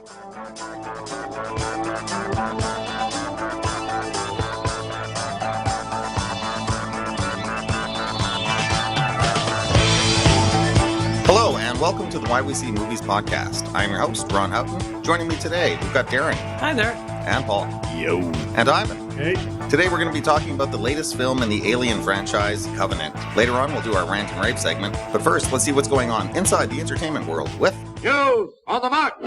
Hello, and welcome to the Why We See Movies podcast. I'm your host, Ron.Don't. Joining me today, we've got Darren. Hi there. And Paul. Yo. And Ivan. Hey. Today we're going to be talking about the latest film in the Alien franchise, Covenant. Later on, we'll do our rant and rave segment. But first, let's see what's going on inside the entertainment world with... You on the mark!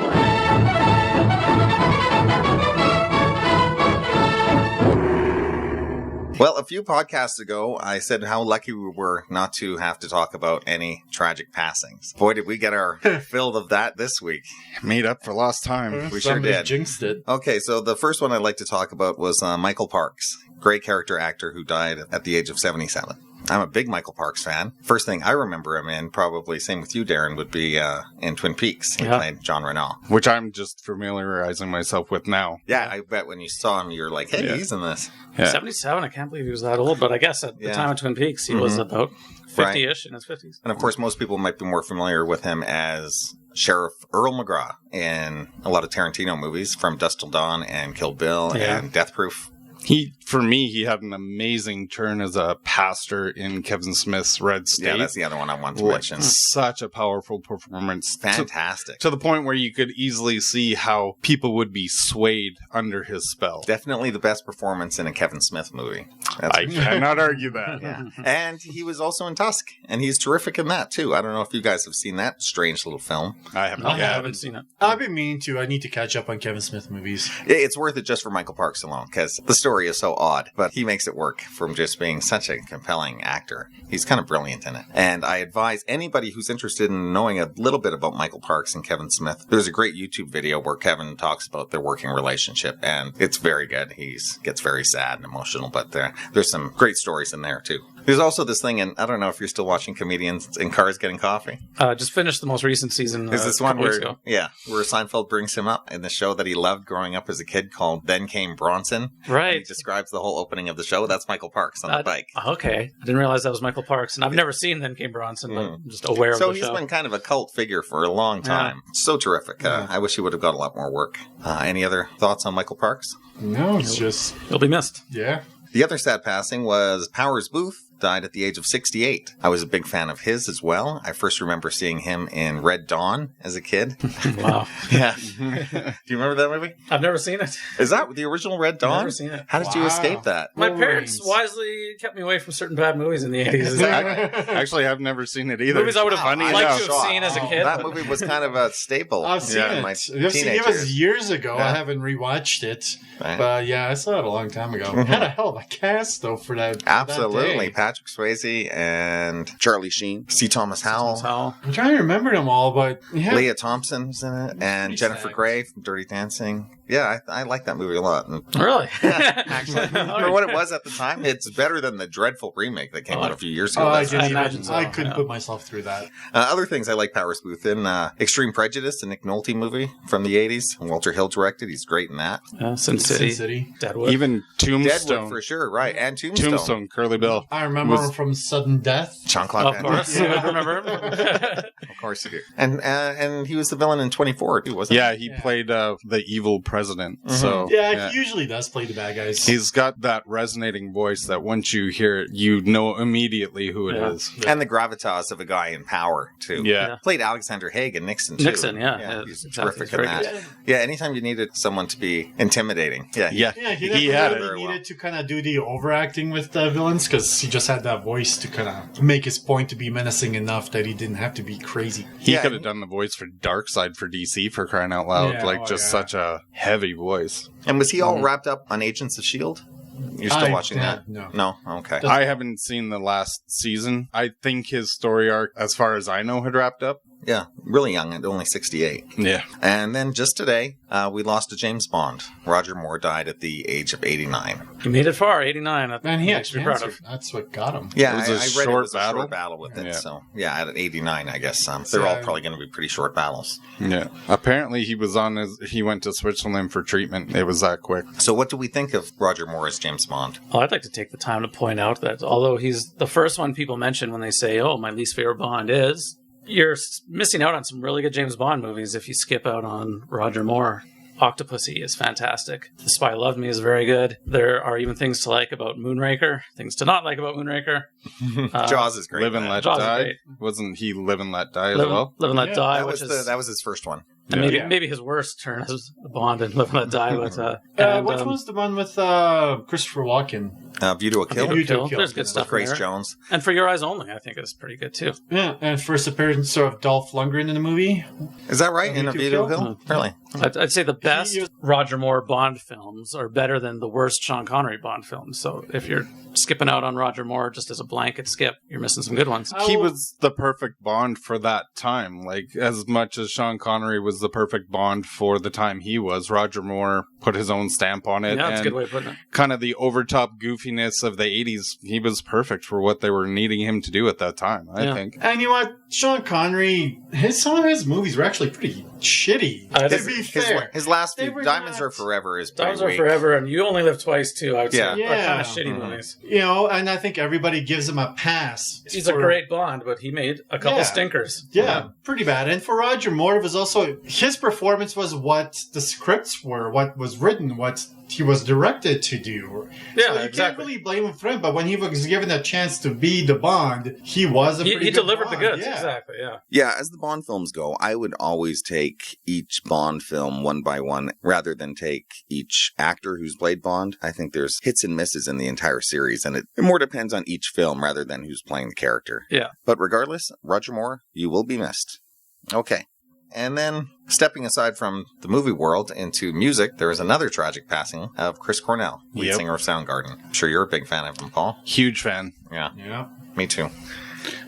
Well, a few podcasts ago, I said how lucky we were not to have to talk about any tragic passings. Boy, did we get our fill of that this week. Made up for lost time. We sure did. Jinxed it. Okay, so the first one I'd like to talk about was Michael Parks, great character actor who died at the age of 77. I'm a big Michael Parks fan. First thing I remember him in, probably same with you, Darren, would be in Twin Peaks. He played John Renault. Which I'm just familiarizing myself with now. Yeah, I bet when you saw him, you're like, hey, he's in this. Yeah. 77, I can't believe he was that old, but I guess at the time of Twin Peaks, he was about 50-ish in his 50s. And of course, most people might be more familiar with him as Sheriff Earl McGraw in a lot of Tarantino movies, from Dusk Till Dawn and Kill Bill and Death Proof. For me, he had an amazing turn as a pastor in Kevin Smith's Red State. Yeah, that's the other one I want to mention. Such a powerful performance. Fantastic. To the point where you could easily see how people would be swayed under his spell. Definitely the best performance in a Kevin Smith movie. I cannot argue that. Yeah. And he was also in Tusk, and he's terrific in that, too. I don't know if you guys have seen that strange little film. I haven't. I haven't seen it. I've been meaning to. I need to catch up on Kevin Smith movies. It's worth it just for Michael Parks alone, because the story is so odd, but he makes it work from just being such a compelling actor. He's kind of brilliant in it. And I advise anybody who's interested in knowing a little bit about Michael Parks and Kevin Smith, there's a great YouTube video where Kevin talks about their working relationship, and it's very good. He gets very sad and emotional, but there's some great stories in there, too. There's also this thing, and I don't know if you're still watching Comedians in Cars Getting Coffee. Just finished the most recent season. There's this one where Seinfeld brings him up in the show that he loved growing up as a kid called Then Came Bronson. Right. And he describes the whole opening of the show. That's Michael Parks on the bike. Okay. I didn't realize that was Michael Parks, and I've never seen Then Came Bronson, but I'm just aware of the show. So he's been kind of a cult figure for a long time. So terrific. I wish he would have got a lot more work. Any other thoughts on Michael Parks? No, it's just... He'll be missed. Yeah. The other sad passing was Powers Boothe, died at the age of 68. I was a big fan of his as well. I first remember seeing him in Red Dawn as a kid. Wow. Yeah. Do you remember that movie? I've never seen it. Is that the original Red Dawn? I've never seen it. How did you escape that? My parents wisely kept me away from certain bad movies in the 80s. Actually, I've never seen it either. Movies I would have liked to have seen as a kid. That movie was kind of a staple. I've seen it. My It was years ago. I haven't rewatched it. Right. But yeah, I saw it a long time ago. Had a hell of a cast, though, for that. Absolutely. That Patrick Swayze and Charlie Sheen. C. Thomas Howell. I'm trying to remember them all, but yeah. Leah Thompson's in it, and Jennifer Grey from Dirty Dancing. Yeah, I like that movie a lot. Really? Yeah, actually. For what it was at the time, it's better than the dreadful remake that came out a few years ago. I couldn't put myself through that. Other things I like Powers Boothe in, Extreme Prejudice, a Nick Nolte movie from the 80s. Walter Hill directed. He's great in that. Sin City. Deadwood. Even Tombstone. Deadwood for sure, right. And Tombstone. Tombstone, Curly Bill. I remember him from Sudden Death. Jean-Claude Of course. I remember him. Of course you do. And he was the villain in 24, too, wasn't he? Yeah, he played the evil president. So he usually does play the bad guys. He's got that resonating voice that once you hear it, you know immediately who it is. And the gravitas of a guy in power, too. Yeah. Played Alexander Haig in Nixon, too. He's terrific in that. Yeah, anytime you needed someone to be intimidating. He needed to kind of do the overacting with the villains, because he just had that voice to kind of make his point to be menacing enough that he didn't have to be crazy. He could have done the voice for Darkseid for DC, for crying out loud. Such a heavy voice. And was he all wrapped up on Agents of S.H.I.E.L.D.? You're still watching that? No? Okay. I haven't seen the last season. I think his story arc, as far as I know, had wrapped up. Yeah, really young, at only 68. Yeah. And then just today, we lost a James Bond. Roger Moore died at the age of 89. He made it far, 89. And he had cancer. That's what got him. Yeah, it was I read it was a short battle with it. Yeah. So, yeah, at 89, I guess. They're all probably going to be pretty short battles. Yeah. Apparently, he went to Switzerland for treatment. It was that quick. So what do we think of Roger Moore as James Bond? Well, I'd like to take the time to point out that although he's the first one people mention when they say, oh, my least favorite Bond is You're missing out on some really good James Bond movies if you skip out on Roger Moore. Octopussy is fantastic. The Spy Loved Me is very good. There are even things to like about Moonraker, things to not like about Moonraker. Jaws is great. Live and Let Die. Wasn't he Live and Let Die as well? Live and Let Die, that was his first one. And maybe his worst turn as Bond and Live and Let Die. Which one's the one with Christopher Walken? View to a Kill. View to a Kill. There's good stuff Grace there. Jones. And For Your Eyes Only, I think is pretty good too. Yeah, and first appearance of Dolph Lundgren in the movie. Is that right? In A View to a Kill? Really? I'd say the best Roger Moore Bond films are better than the worst Sean Connery Bond films. So if you're skipping out on Roger Moore just as a blanket skip, you're missing some good ones. He was the perfect Bond for that time. Like, as much as Sean Connery was the perfect Bond for the time he was, Roger Moore put his own stamp on it. Yeah, that's a good way of putting it. Kind of the overtop goofiness of the 80s, he was perfect for what they were needing him to do at that time, I think. And you know what? Sean Connery, some of his movies were actually pretty shitty, to be fair. His last few, Diamonds Are Forever, is pretty Diamonds Are weak. Forever and You Only Live Twice, too, I would say. Are kind of shitty movies. You know, and I think everybody gives him a pass. He's a great Bond, but he made a couple stinkers. Yeah, pretty bad. And for Roger Moore, it was also, his performance was what the scripts were, what was written, what he was directed to do. Yeah, so you can't really blame him for it, but when he was given a chance to be the Bond, he was a pretty He good delivered Bond. the goods, Yeah. exactly, yeah. Yeah, as the Bond films go, I would always take each Bond film one by one rather than take each actor who's played Bond. I think there's hits and misses in the entire series, and it more depends on each film rather than who's playing the character. Yeah. But regardless, Roger Moore, you will be missed. Okay. And then, stepping aside from the movie world into music, there is another tragic passing of Chris Cornell, lead singer of Soundgarden. I'm sure you're a big fan of him, Paul. Huge fan. Yeah. Me too.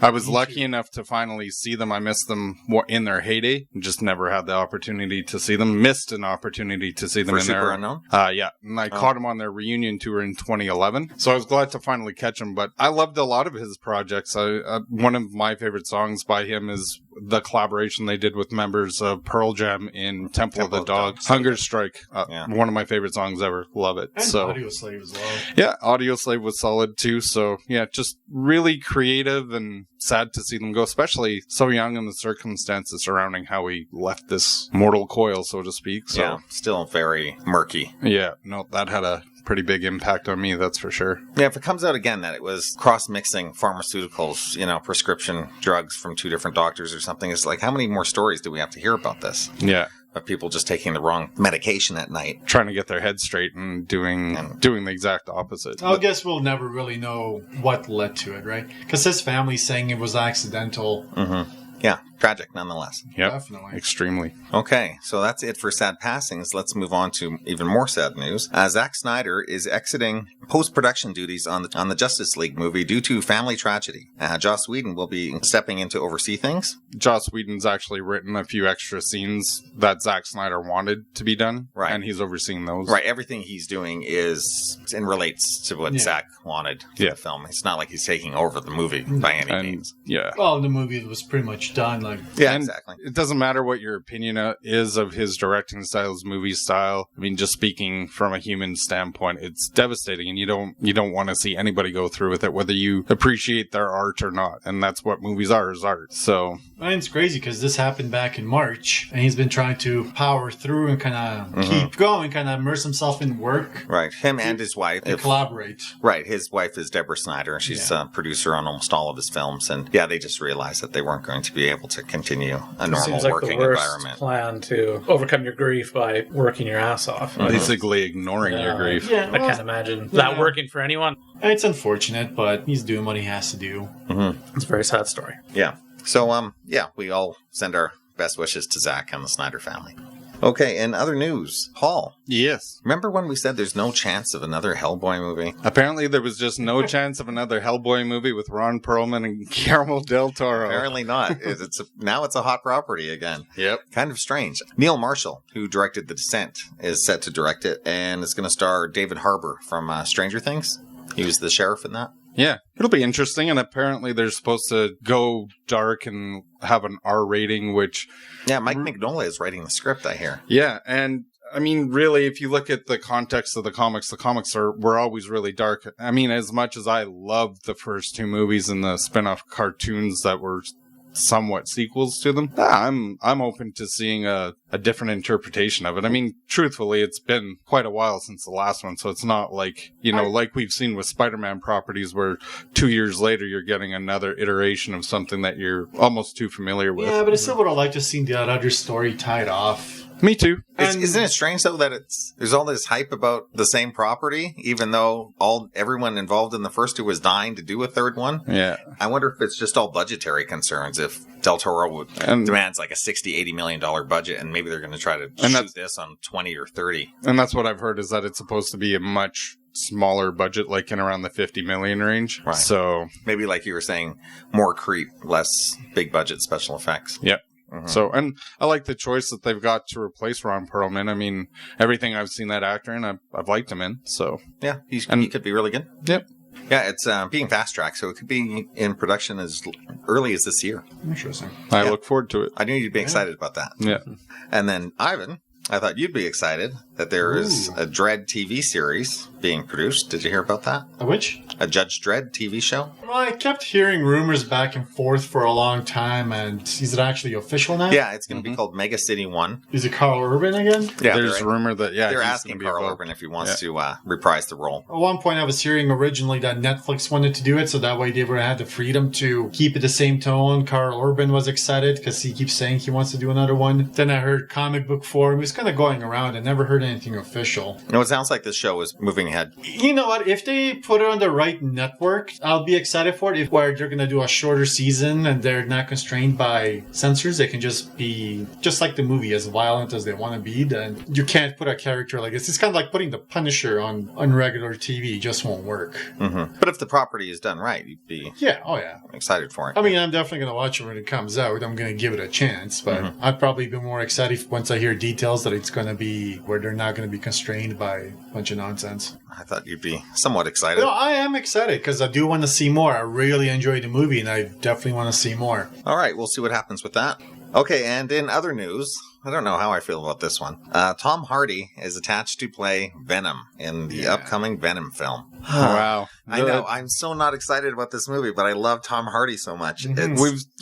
I was lucky enough to finally see them. I missed them in their heyday. Just never had the opportunity to see them. Missed an opportunity to see them For in Super their Unknown? Yeah, and I caught them on their reunion tour in 2011. So I was glad to finally catch him. But I loved a lot of his projects. One of my favorite songs by him is the collaboration they did with members of Pearl Jam in Temple of the Dog. Hunger Strike. One of my favorite songs ever. Love it. And Audio Slave as well. Yeah, Audio Slave was solid too. So yeah, just really creative and sad to see them go, especially so young in the circumstances surrounding how he left this mortal coil, so to speak. So yeah, still very murky. Yeah, no, that had a pretty big impact on me, that's for sure. Yeah, if it comes out again that it was cross-mixing pharmaceuticals, prescription drugs from two different doctors or something, it's like, how many more stories do we have to hear about this? Yeah. Of people just taking the wrong medication at night. Trying to get their head straight and doing the exact opposite. I guess we'll never really know what led to it, right? Because his family's saying it was accidental. Mm-hmm. Yeah, tragic nonetheless. Yep, definitely. Extremely. Okay, so that's it for sad passings. Let's move on to even more sad news. Zack Snyder is exiting post-production duties on the Justice League movie due to family tragedy. Joss Whedon will be stepping in to oversee things. Joss Whedon's actually written a few extra scenes that Zack Snyder wanted to be done, right? And he's overseeing those. Right, everything he's doing is and relates to what Zack wanted for the film. It's not like he's taking over the movie by any means. Yeah. Well, the movie was pretty much done. Exactly. It doesn't matter what your opinion is of his directing style, his movie style. I mean, just speaking from a human standpoint, it's devastating, and you don't want to see anybody go through with it, whether you appreciate their art or not. And that's what movies are, is art. So, and it's crazy because this happened back in March, and he's been trying to power through and kind of keep going, kind of immerse himself in work. Right, him and his wife collaborate. Right, his wife is Deborah Snyder. She's a producer on almost all of his films, and they just realized that they weren't going to be able to continue a normal working environment. Plan to overcome your grief by working your ass off. Basically ignoring your grief. Yeah, I can't imagine that working for anyone. It's unfortunate, but he's doing what he has to do. It's a very sad story. Yeah. So, we all send our best wishes to Zack and the Snyder family. Okay, in other news, Paul. Yes. Remember when we said there's no chance of another Hellboy movie? Apparently there was just no chance of another Hellboy movie with Ron Perlman and Guillermo del Toro. Apparently not. Now it's a hot property again. Yep. Kind of strange. Neil Marshall, who directed The Descent, is set to direct it, and it's going to star David Harbour from Stranger Things. He was the sheriff in that. Yeah, it'll be interesting, and apparently they're supposed to go dark and have an R rating, which... Yeah, Mike Mignola is writing the script, I hear. Yeah, and I mean, really, if you look at the context of the comics were always really dark. I mean, as much as I loved the first two movies and the spin-off cartoons that were somewhat sequels to them, I'm open to seeing a different interpretation of it. I mean, truthfully, it's been quite a while since the last one, so it's not like, like we've seen with Spider-Man properties where 2 years later you're getting another iteration of something that you're almost too familiar with. Yeah, but I still would have liked to see that other story tied off. Me too. Isn't it strange though that there's all this hype about the same property, even though everyone involved in the first two was dying to do a third one? Yeah. I wonder if it's just all budgetary concerns. If Del Toro demands like a $60-80 million budget, and maybe they're going to try to shoot this on 20 or 30. And that's what I've heard, is that it's supposed to be a much smaller budget, like in around the 50 million range. Right. So maybe, like you were saying, more creep, less big budget special effects. Yep. Mm-hmm. So, and I like the choice that they've got to replace Ron Perlman. I mean, everything I've seen that actor in, I've liked him in. So yeah, he could be really good. Yep. Yeah, it's being fast-tracked, so it could be in production as early as this year. Interesting. I look forward to it. I knew you'd be excited about that. Yeah. And then, Ivan, I thought you'd be excited that there is a Dredd TV series being produced. Did you hear about that? A which? A Judge Dredd TV show? Well, I kept hearing rumors back and forth for a long time, and is it actually official now? Yeah, it's going to be called Mega City 1. Is it Karl Urban again? Yeah, there's rumor that, they're asking Karl Urban if he wants to reprise the role. At one point, I was hearing originally that Netflix wanted to do it, so that way they would have had the freedom to keep it the same tone. Karl Urban was excited because he keeps saying he wants to do another one. Then I heard comic book forum. It was kind of going around. I never heard anything official. No, it sounds like this show is moving ahead. You know what? If they put it on the right network, I'll be excited for it. If where they're going to do a shorter season and they're not constrained by censors, they can just be just like the movie, as violent as they want to be. Then you can't put a character like this. It's kind of like putting the Punisher on regular TV. It just won't work. Mm-hmm. But if the property is done right, you'd be excited for it. I mean, I'm definitely going to watch it when it comes out. I'm going to give it a chance, but I'd probably be more excited once I hear details that it's going to be where they're not going to be constrained by a bunch of nonsense. I thought you'd be somewhat excited. No, I am excited because I do want to see more. I really enjoyed the movie and I definitely want to see more. All right, we'll see what happens with that. Okay, and in other news, I don't know how I feel about this one. Tom Hardy is attached to play Venom in the upcoming Venom film. Wow. I know. I'm so not excited about this movie, but I love Tom Hardy so much.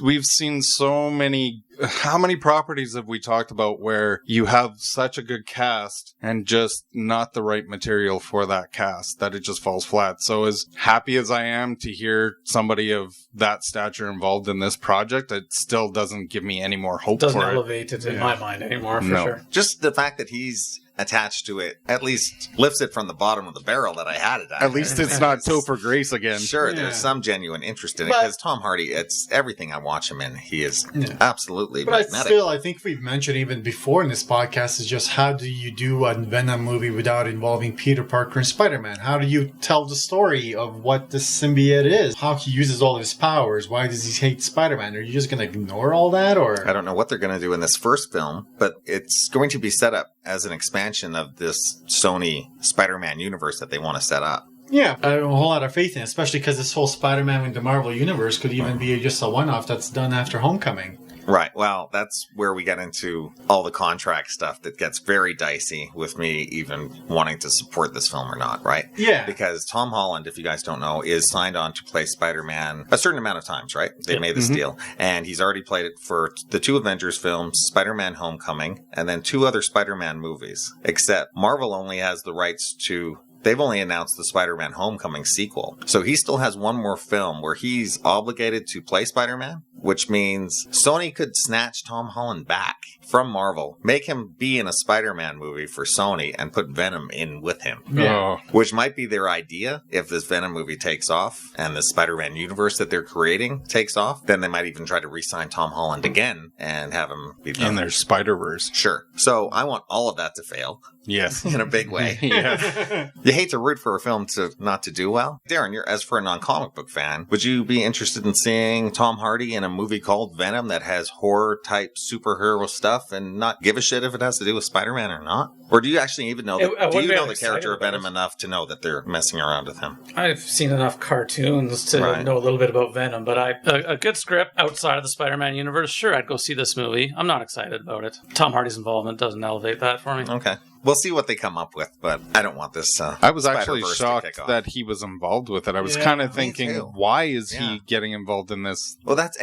We've seen so many. How many properties have we talked about where you have such a good cast and just not the right material for that cast, that it just falls flat? So as happy as I am to hear somebody of that stature involved in this project, it still doesn't give me any more hope for it. Doesn't elevate it in my mind anymore, for sure. Just the fact that he's attached to it at least lifts it from the bottom of the barrel that I had it at least it's not Topher Grace again. Sure, there's some genuine interest in it because Tom Hardy, it's everything I watch him in. He is absolutely magnetic. I think we've mentioned even before in this podcast is just how do you do a Venom movie without involving Peter Parker and Spider-Man? How do you tell the story of what the symbiote is? How he uses all of his powers? Why does he hate Spider-Man? Are you just going to ignore all that? Or I don't know what they're going to do in this first film, but it's going to be set up as an expansion of this Sony Spider-Man universe that they want to set up. Yeah, I have a whole lot of faith in it, especially because this whole Spider-Man in the Marvel universe could even be just a one-off that's done after Homecoming. Right. Well, that's where we get into all the contract stuff that gets very dicey with me even wanting to support this film or not, right? Yeah. Because Tom Holland, if you guys don't know, is signed on to play Spider-Man a certain amount of times, right? They made this deal. And he's already played it for the 2 Avengers films, Spider-Man Homecoming, and then 2 other Spider-Man movies. Except Marvel only has the rights to... They've only announced the Spider-Man Homecoming sequel. So he still has one more film where he's obligated to play Spider-Man, which means Sony could snatch Tom Holland back from Marvel, make him be in a Spider-Man movie for Sony, and put Venom in with him. Yeah. Which might be their idea if this Venom movie takes off and the Spider-Man universe that they're creating takes off. Then they might even try to re-sign Tom Holland again and have him be in their Spider-Verse. Sure. So I want all of that to fail. Yes. In a big way. Yes. You hate to root for a film not to do well. Darren, as for a non-comic book fan, would you be interested in seeing Tom Hardy in a movie called Venom that has horror-type superhero stuff and not give a shit if it has to do with Spider-Man or not? Or do you actually even know the character of Venom enough to know that they're messing around with him? I've seen enough cartoons to know a little bit about Venom, but a good script outside of the Spider-Man universe, sure, I'd go see this movie. I'm not excited about it. Tom Hardy's involvement doesn't elevate that for me. Okay. we'll see what they come up with, but I don't want this. I was actually Spider-Verse to shocked kick off. that he was involved with it. I was Yeah, kind of me thinking, too. why is Yeah. he getting involved in this? Well, that's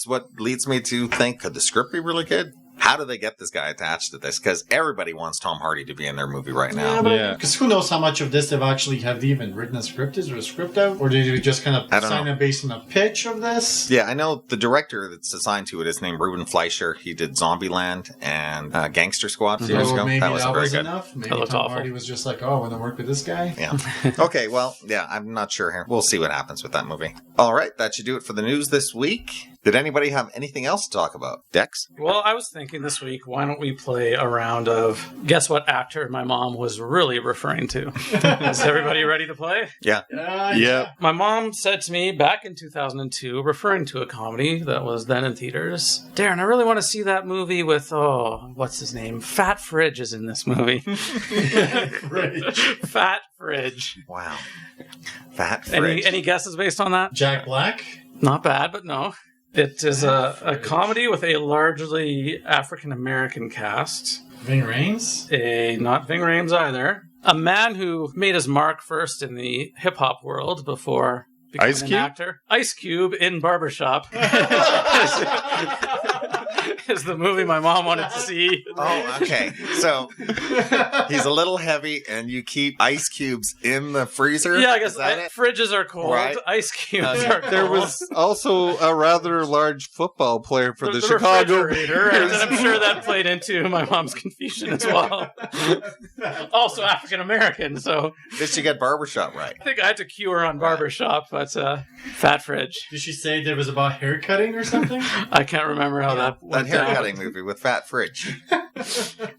what leads me to think, could the script be really good? How do they get this guy attached to this? Because everybody wants Tom Hardy to be in their movie right now. Yeah. Because who knows how much of this have they even written a script? Is there a script out? Or did you just kind of I don't sign know. it based on a pitch of this? Yeah, I know the director that's assigned to it is named Ruben Fleischer. He did Zombieland and Gangster Squad a few years So ago. maybe That wasn't very good. enough. Maybe That looked Tom awful. Hardy was just like, oh, I want to work with this guy. Yeah. Okay, well, yeah, I'm not sure here. We'll see what happens with that movie. All right, that should do it for the news this week. Did anybody have anything else to talk about? Dex? Well, I was thinking this week, why don't we play a round of guess what actor my mom was really referring to? Is everybody ready to play? Yeah. Yeah. My mom said to me back in 2002, referring to a comedy that was then in theaters, Darren, I really want to see that movie with, what's his name? Fat Fridge is in this movie. Right. Fat Fridge. Wow. Fat Fridge. Any guesses based on that? Jack Black? Not bad, but no. It is a comedy with a largely African-American cast. Ving Rhames? Not Ving Rhames either. A man who made his mark first in the hip-hop world before becoming Ice an Cube? actor. Ice Cube in Barbershop. Is the movie my mom wanted to see. Oh, okay. So he's a little heavy, and you keep ice cubes in the freezer? Yeah, I guess Is that it? fridges are cold. Right. Ice cubes are cold. There was also a rather large football player for the The Chicago refrigerator, and Bears. I'm sure that played into my mom's confusion as well. Also African American, so Did she get barbershop right? I think I had to cue her on Barbershop, but Fat Fridge. Did she say there was about hair cutting or something? I can't remember how that That went down. haircutting movie with Fat Fridge.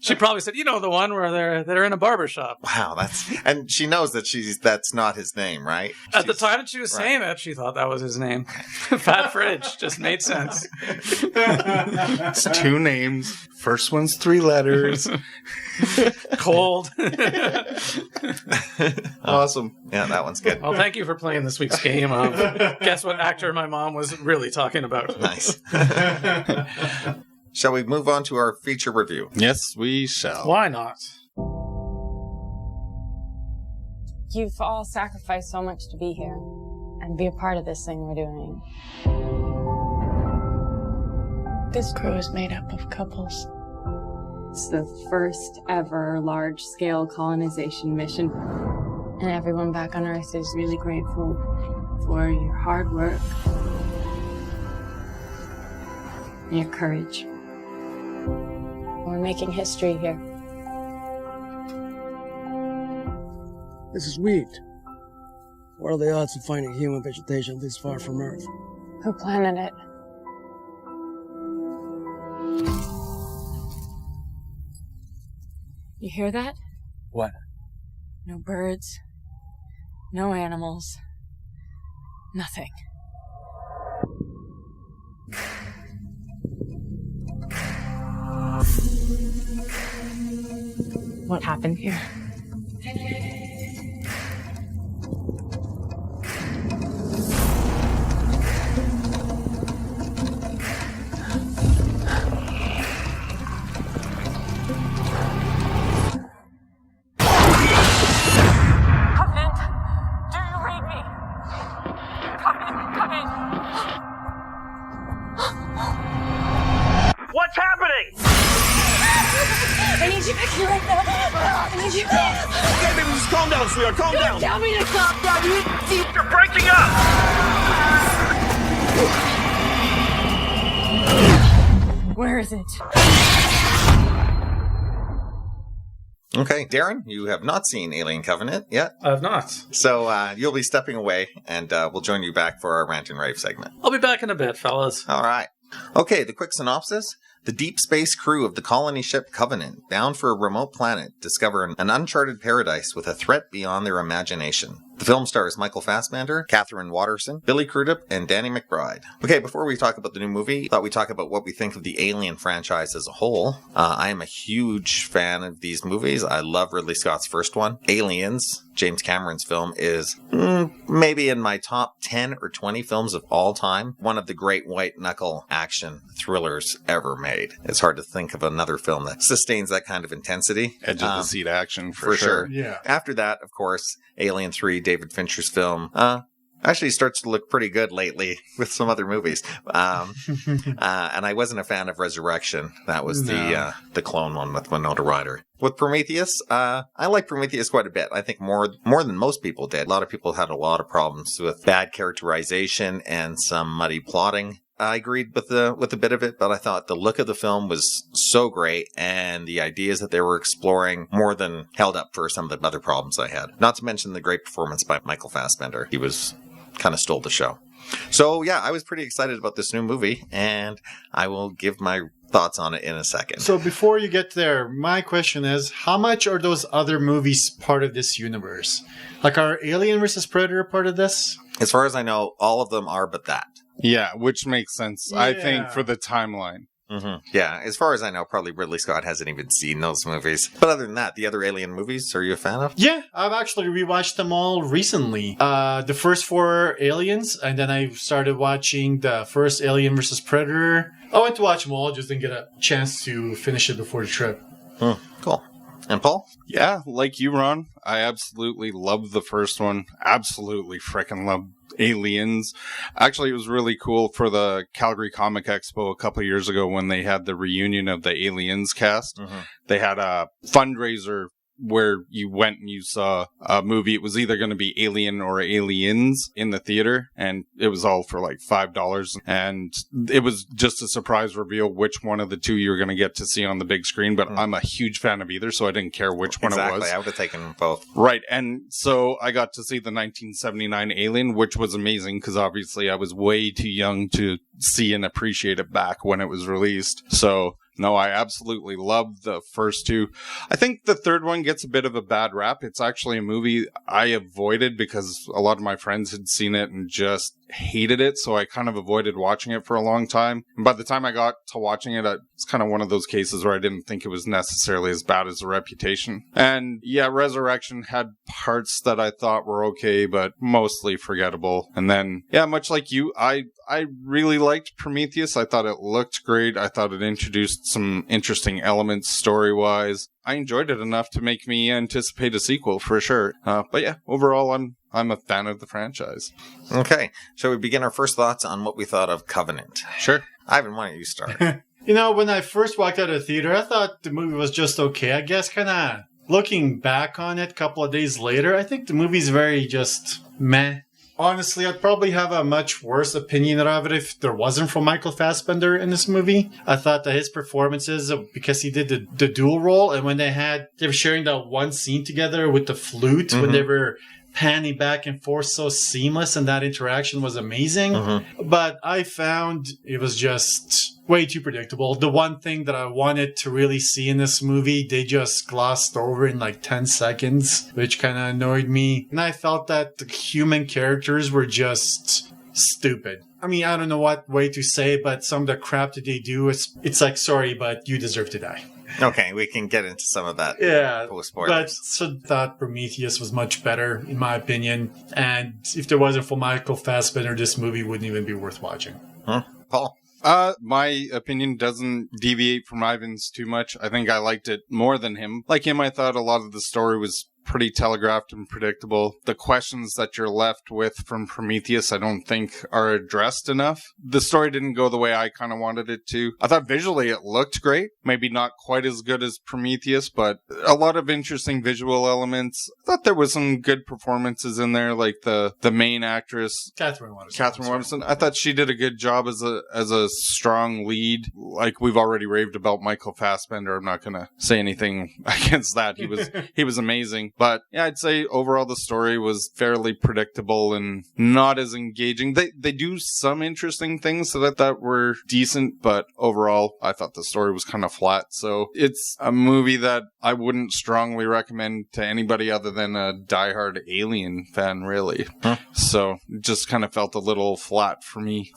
She probably said, the one where they're in a barbershop. Wow, and she knows that that's not his name, right? At the She's- time that she was saying that, she thought that was his name. Fat Fridge just made sense. It's two names. First one's 3 letters. Cold. Awesome. Yeah, that one's good. Well, thank you for playing this week's game of guess what actor my mom was really talking about. Nice. Shall we move on to our feature review? Yes, we shall. Why not? You've all sacrificed so much to be here and be a part of this thing we're doing. This crew is made up of couples. It's the first ever large-scale colonization mission. And everyone back on Earth is Really grateful for your hard work and your courage. we're making history here. This is wheat. What are the odds of finding human vegetation this far from Earth? Who planted it? You hear that? What? No birds. No animals. Nothing. What happened here? Covenant, do you read me? Covenant, come in. What's happening? I need you back here right now. I need you. Okay, baby, just calm down, sweetheart. Calm down. Tell me to stop, Daddy. You're breaking up. Where is it? Okay, Darren, you have not seen Alien Covenant yet, I have not. so you'll be stepping away, and we'll join you back for our Rant and Rave segment. I'll be back in a bit, fellas. All right. Okay, the quick synopsis. The deep space crew of the colony ship Covenant, bound for a remote planet, discover an uncharted paradise with a threat beyond their imagination. The film stars Michael Fassbender, Catherine Watterson, Billy Crudup, and Danny McBride. Okay, before we talk about the new movie, I thought we'd talk about what we think of the Alien franchise as a whole. I am a huge fan of these movies. I love Ridley Scott's first one. Aliens, James Cameron's film, is maybe in my top 10 or 20 films of all time. One of the great white-knuckle action thrillers ever made. made. It's hard to think of another film that sustains that kind of intensity. Edge of the seat action, for sure. Yeah. After that, of course, Alien 3, David Fincher's film, actually starts to look pretty good lately with some other movies. And I wasn't a fan of Resurrection. That was the clone one with Winona Ryder. With Prometheus, I like Prometheus quite a bit. I think more than most people did. A lot of people had a lot of problems with bad characterization and some muddy plotting. I agreed with a bit of it, but I thought the look of the film was so great, and the ideas that they were exploring more than held up for some of the other problems I had. Not to mention the great performance by Michael Fassbender. He was kind of stole the show. So yeah, I was pretty excited about this new movie, and I will give my thoughts on it in a second. So before you get there, my question is, how much are those other movies part of this universe? Like, are Alien vs. Predator part of this? As far as I know, all of them are but that. Yeah, which makes sense, I think, for the timeline. Mm-hmm. Yeah, as far as I know, probably Ridley Scott hasn't even seen those movies. But other than that, the other Alien movies, are you a fan of? Yeah, I've actually rewatched them all recently. The first 4 Aliens, and then I started watching the first Alien vs. Predator. I went to watch them all, just didn't get a chance to finish it before the trip. Cool. And Paul? Yeah, like you, Ron, I absolutely loved the first one. Absolutely frickin' loved Aliens. Actually, it was really cool for the Calgary Comic Expo a couple of years ago when they had the reunion of the Aliens cast. Mm-hmm. They had a fundraiser where you went and you saw a movie. It was either going to be Alien or Aliens in the theater, and it was all for like $5. And it was just a surprise reveal which one of the two you were going to get to see on the big screen. But I'm a huge fan of either, so I didn't care which one it was. I would have taken both. Right. And so I got to see the 1979 Alien, which was amazing because obviously I was way too young to see and appreciate it back when it was released. So no, I absolutely love the first two. I think the third one gets a bit of a bad rap. It's actually a movie I avoided because a lot of my friends had seen it and just hated it, so I kind of avoided watching it for a long time. And by the time I got to watching it, it's kind of one of those cases where I didn't think it was necessarily as bad as the reputation. And yeah, Resurrection had parts that I thought were okay, but mostly forgettable. And then, yeah, much like you, I really liked Prometheus. I thought it looked great. I thought it introduced some interesting elements story-wise. I enjoyed it enough to make me anticipate a sequel for sure. But yeah, overall, I'm a fan of the franchise. Okay. Shall we begin our first thoughts on what we thought of Covenant? Sure. Ivan, why don't you start? You know, when I first walked out of the theater, I thought the movie was just okay. I guess kind of looking back on it a couple of days later, I think the movie's very just meh. Honestly, I'd probably have a much worse opinion of it if there wasn't for Michael Fassbender in this movie. I thought that his performances, because he did the dual role, and when they were sharing that one scene together with the flute, when they were panning back and forth, so seamless, and that interaction was amazing. But I found it was just way too predictable. The one thing that I wanted to really see in this movie, they just glossed over in like 10 seconds, which kind of annoyed me. And I felt that the human characters were just stupid. I mean, I don't know what way to say, but some of the crap that they do, it's like, sorry, but you deserve to die. Okay, we can get into some of that. Yeah, spoilers. But so thought Prometheus was much better, in my opinion. And if there wasn't for Michael Fassbender, this movie wouldn't even be worth watching. Paul? My opinion doesn't deviate from Ivan's too much. I think I liked it more than him. Like him, I thought a lot of the story was pretty telegraphed and predictable. The questions that you're left with from Prometheus, I don't think are addressed enough. The story didn't go the way I kind of wanted it to. I thought visually it looked great. Maybe not quite as good as Prometheus, but a lot of interesting visual elements. I thought there was some good performances in there, like the main actress, Catherine Waterston. I thought she did a good job as a strong lead. Like we've already raved about Michael Fassbender. I'm not going to say anything against that. He was amazing. But yeah, I'd say overall the story was fairly predictable and not as engaging. They do some interesting things that I thought were decent, but overall I thought the story was kind of flat. So it's a movie that I wouldn't strongly recommend to anybody other than a diehard Alien fan, really. So it just kind of felt a little flat for me.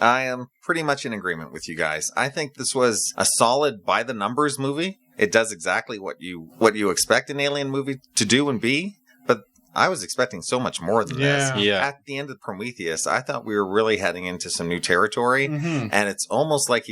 I am pretty much in agreement with you guys. I think this was a solid by-the-numbers movie. It does exactly what you expect an Alien movie to do and be, but I was expecting so much more than Yeah. this. Yeah. At the end of Prometheus, I thought we were really heading into some new territory. Mhm. And it's almost like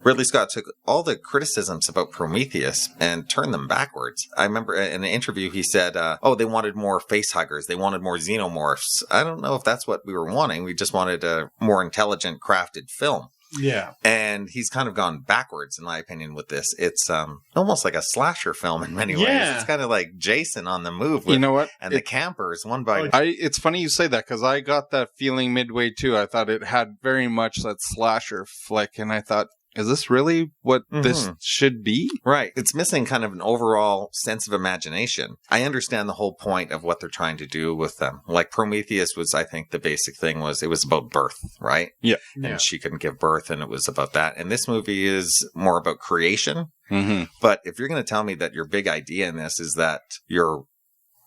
Ridley Scott took all the criticisms about Prometheus and turned them backwards. I remember in an interview he said, they wanted more face huggers. They wanted more xenomorphs. I don't know if that's what we were wanting. We just wanted a more intelligent, crafted film. Yeah. And he's kind of gone backwards, in my opinion, with this. It's almost like a slasher film in many ways. Yeah. It's kind of like Jason on the move. With, You know what? And the campers, one by... It's funny you say that, because I got that feeling midway too. I thought it had very much that slasher flick, and I thought, is this really what this should be? Right. It's missing kind of an overall sense of imagination. I understand the whole point of what they're trying to do with them. Like Prometheus was, I think the basic thing was, it was about birth, right? Yeah. And she couldn't give birth, and it was about that. And this movie is more about creation. Mm-hmm. But if you're going to tell me that your big idea in this is that you're...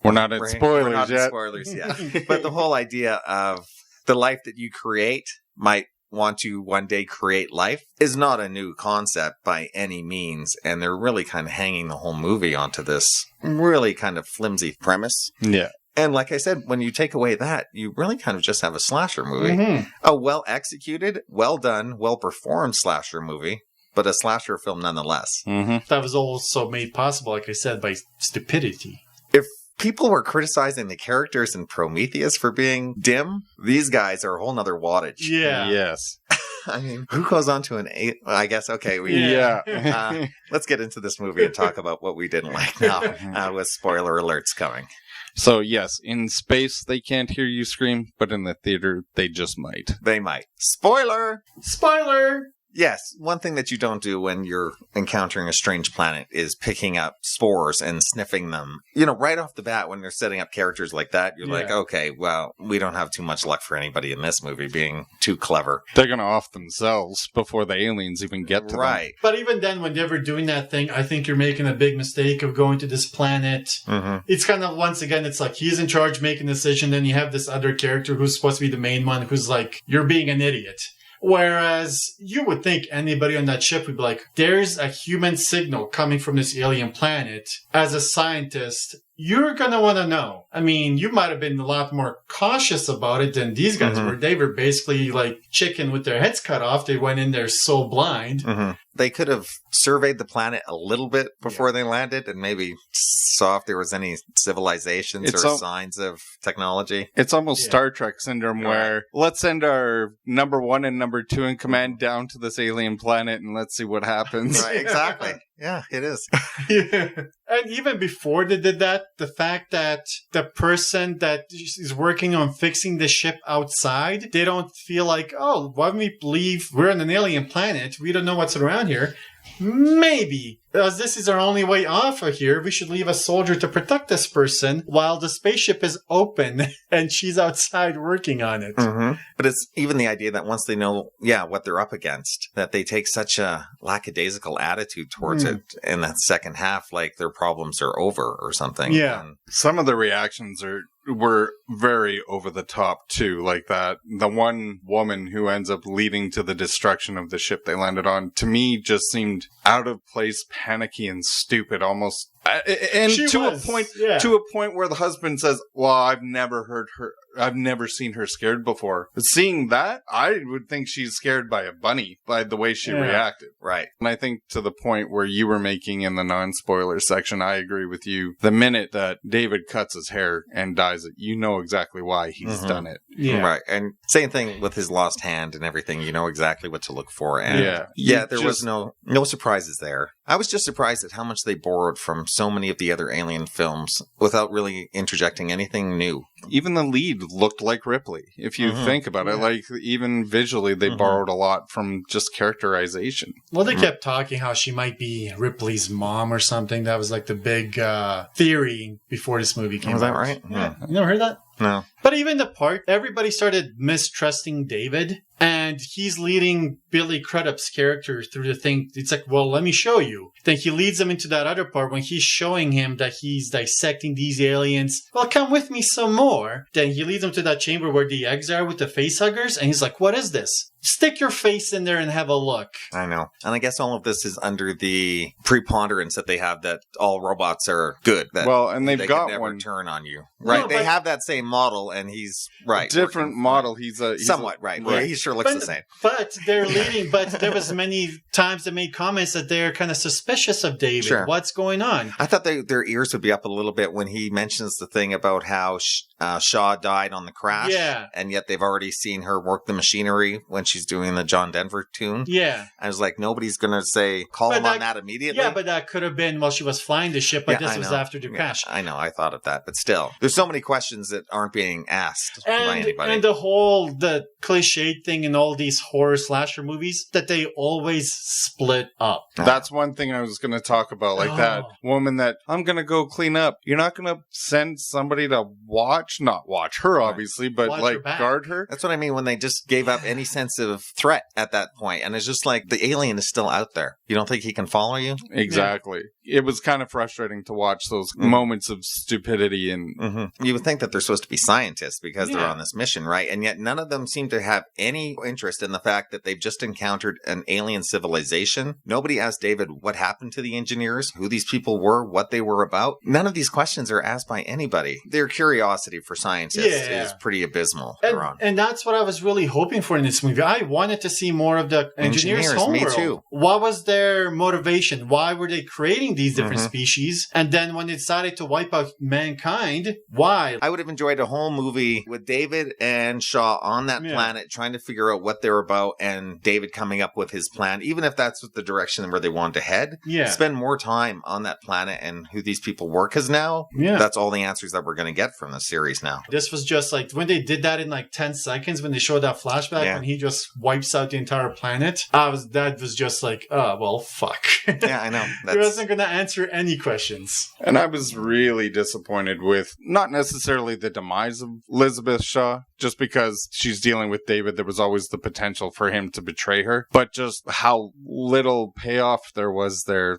We're not in spoilers We're not yet. in spoilers yet. But the whole idea of the life that you create might want to one day create life is not a new concept by any means. And they're really kind of hanging the whole movie onto this really kind of flimsy premise. Yeah. And like I said, when you take away that, you really kind of just have a slasher movie. Mhm. A well-executed, well-done, well-performed slasher movie, but a slasher film nonetheless. Mm-hmm. That was also made possible, like I said, by stupidity. If people were criticizing the characters in Prometheus for being dim, these guys are a whole nother wattage. Yeah. Yes. I mean, who goes on to an 8? I guess, okay. Let's get into this movie and talk about what we didn't like now with spoiler alerts coming. So, yes, in space, they can't hear you scream, but in the theater, they just might. They might. Spoiler! Spoiler! Yes, one thing that you don't do when you're encountering a strange planet is picking up spores and sniffing them. You know, right off the bat, when they're setting up characters like that, you're like, okay, well, we don't have too much luck for anybody in this movie being too clever. They're going to off themselves before the aliens even get to them. But even then, when they were doing that thing, I think you're making a big mistake of going to this planet. Mm-hmm. It's kind of, once again, it's like he's in charge making a decision, then you have this other character who's supposed to be the main one who's like, you're being an idiot. Whereas you would think anybody on that ship would be like, there's a human signal coming from this alien planet. As a scientist, you're going to want to know. I mean, you might have been a lot more cautious about it than these guys were. They were basically like chicken with their heads cut off. They went in there so blind. Mm-hmm. They could have surveyed the planet a little bit before they landed and maybe saw if there was any civilizations or signs of technology. It's almost Star Trek syndrome where let's send our number 1 and number 2 in command down to this alien planet and let's see what happens. Right, exactly. Yeah, it is. And even before they did that, the fact that the person that is working on fixing the ship outside, they don't feel like, oh, why don't we leave? We're on an alien planet. We don't know what's around here. Maybe, as this is our only way off of here, we should leave a soldier to protect this person while the spaceship is open and she's outside working on it. Mm-hmm. But it's even the idea that once they know, what they're up against, that they take such a lackadaisical attitude towards it in that second half, like their problems are over or something. Yeah. And some of the reactions were very over the top too, like that the one woman who ends up leading to the destruction of the ship they landed on, to me just seemed out of place, panicky and stupid almost. And to a point where the husband says, well, I've never seen her scared before. But seeing that, I would think she's scared by a bunny by the way she reacted. Right. And I think to the point where you were making in the non-spoiler section, I agree with you. The minute that David cuts his hair and dyes it, you know exactly why he's done it. Yeah. Right. And same thing with his lost hand and everything. You know exactly what to look for. And there was no surprises there. I was just surprised at how much they borrowed from so many of the other Alien films without really interjecting anything new. Even the lead looked like Ripley. If you think about it, like even visually, they borrowed a lot from just characterization. Well, they kept talking how she might be Ripley's mom or something. That was like the big theory before this movie came out. Was that right? Yeah. You never heard that? No. But even the part, everybody started mistrusting David, and he's leading Billy Crudup's character through the thing. It's like, well, let me show you. Then he leads him into that other part when he's showing him that he's dissecting these aliens. Well, come with me some more. Then he leads him to that chamber where the eggs are with the face huggers, and he's like, what is this? stick your face in there and have a look. I know. And I guess all of this is under the preponderance that they have that all robots are good. That and they've they got can never one turn on you. Right. No, they but- have that same model, and he's different model. He's somewhat right. Yeah, he sure looks the same. But they're leading. But there was many times they made comments that they're kind of suspicious of David. Sure. What's going on? I thought their ears would be up a little bit when he mentions the thing about how Shaw died on the crash. Yeah. And yet they've already seen her work the machinery when she's doing the John Denver tune. Yeah. I was like, nobody's going to say, call him on that immediately. Yeah, but that could have been while she was flying the ship, but this was after the crash. I know. I thought of that. But still, there's so many questions that aren't being asked by anybody. And the cliched thing in all these horror slasher movies that they always split up. That's one thing I was going to talk about. Like that woman that I'm going to go clean up. You're not going to send somebody to not watch her, obviously, but Watch her like back. guard her. That's what I mean when they just gave up any sense of threat at that point. And it's just like the alien is still out there. You don't think he can follow you? Exactly. Yeah. It was kind of frustrating to watch those moments of stupidity. And you would think that they're supposed to be scientists because they're on this mission, right? And yet none of them seem to have any interest in the fact that they've just encountered an alien civilization. Nobody asked David what happened to the engineers, who these people were, what they were about. None of these questions are asked by anybody. Their curiosity for scientists is pretty abysmal. And that's what I was really hoping for in this movie. I wanted to see more of the engineers' homeworld. Me too. What was their motivation? Why were they creating these different species? And then when they decided to wipe out mankind, why? I would have enjoyed a whole movie with David and Shaw on that planet trying to figure out what they're about and David coming up with his plan, even if that's the direction where they wanted to head. Yeah. Spend more time on that planet and who these people were, because now that's all the answers that we're going to get from the series now. This was just like when they did that in like 10 seconds when they showed that flashback when he just wipes out the entire planet. That was just like, well, fuck. Yeah, I know. He wasn't going to answer any questions. And I was really disappointed with not necessarily the demise of Elizabeth Shaw, just because she's dealing with David. There was always the potential for him to betray her, but just how little payoff there was there.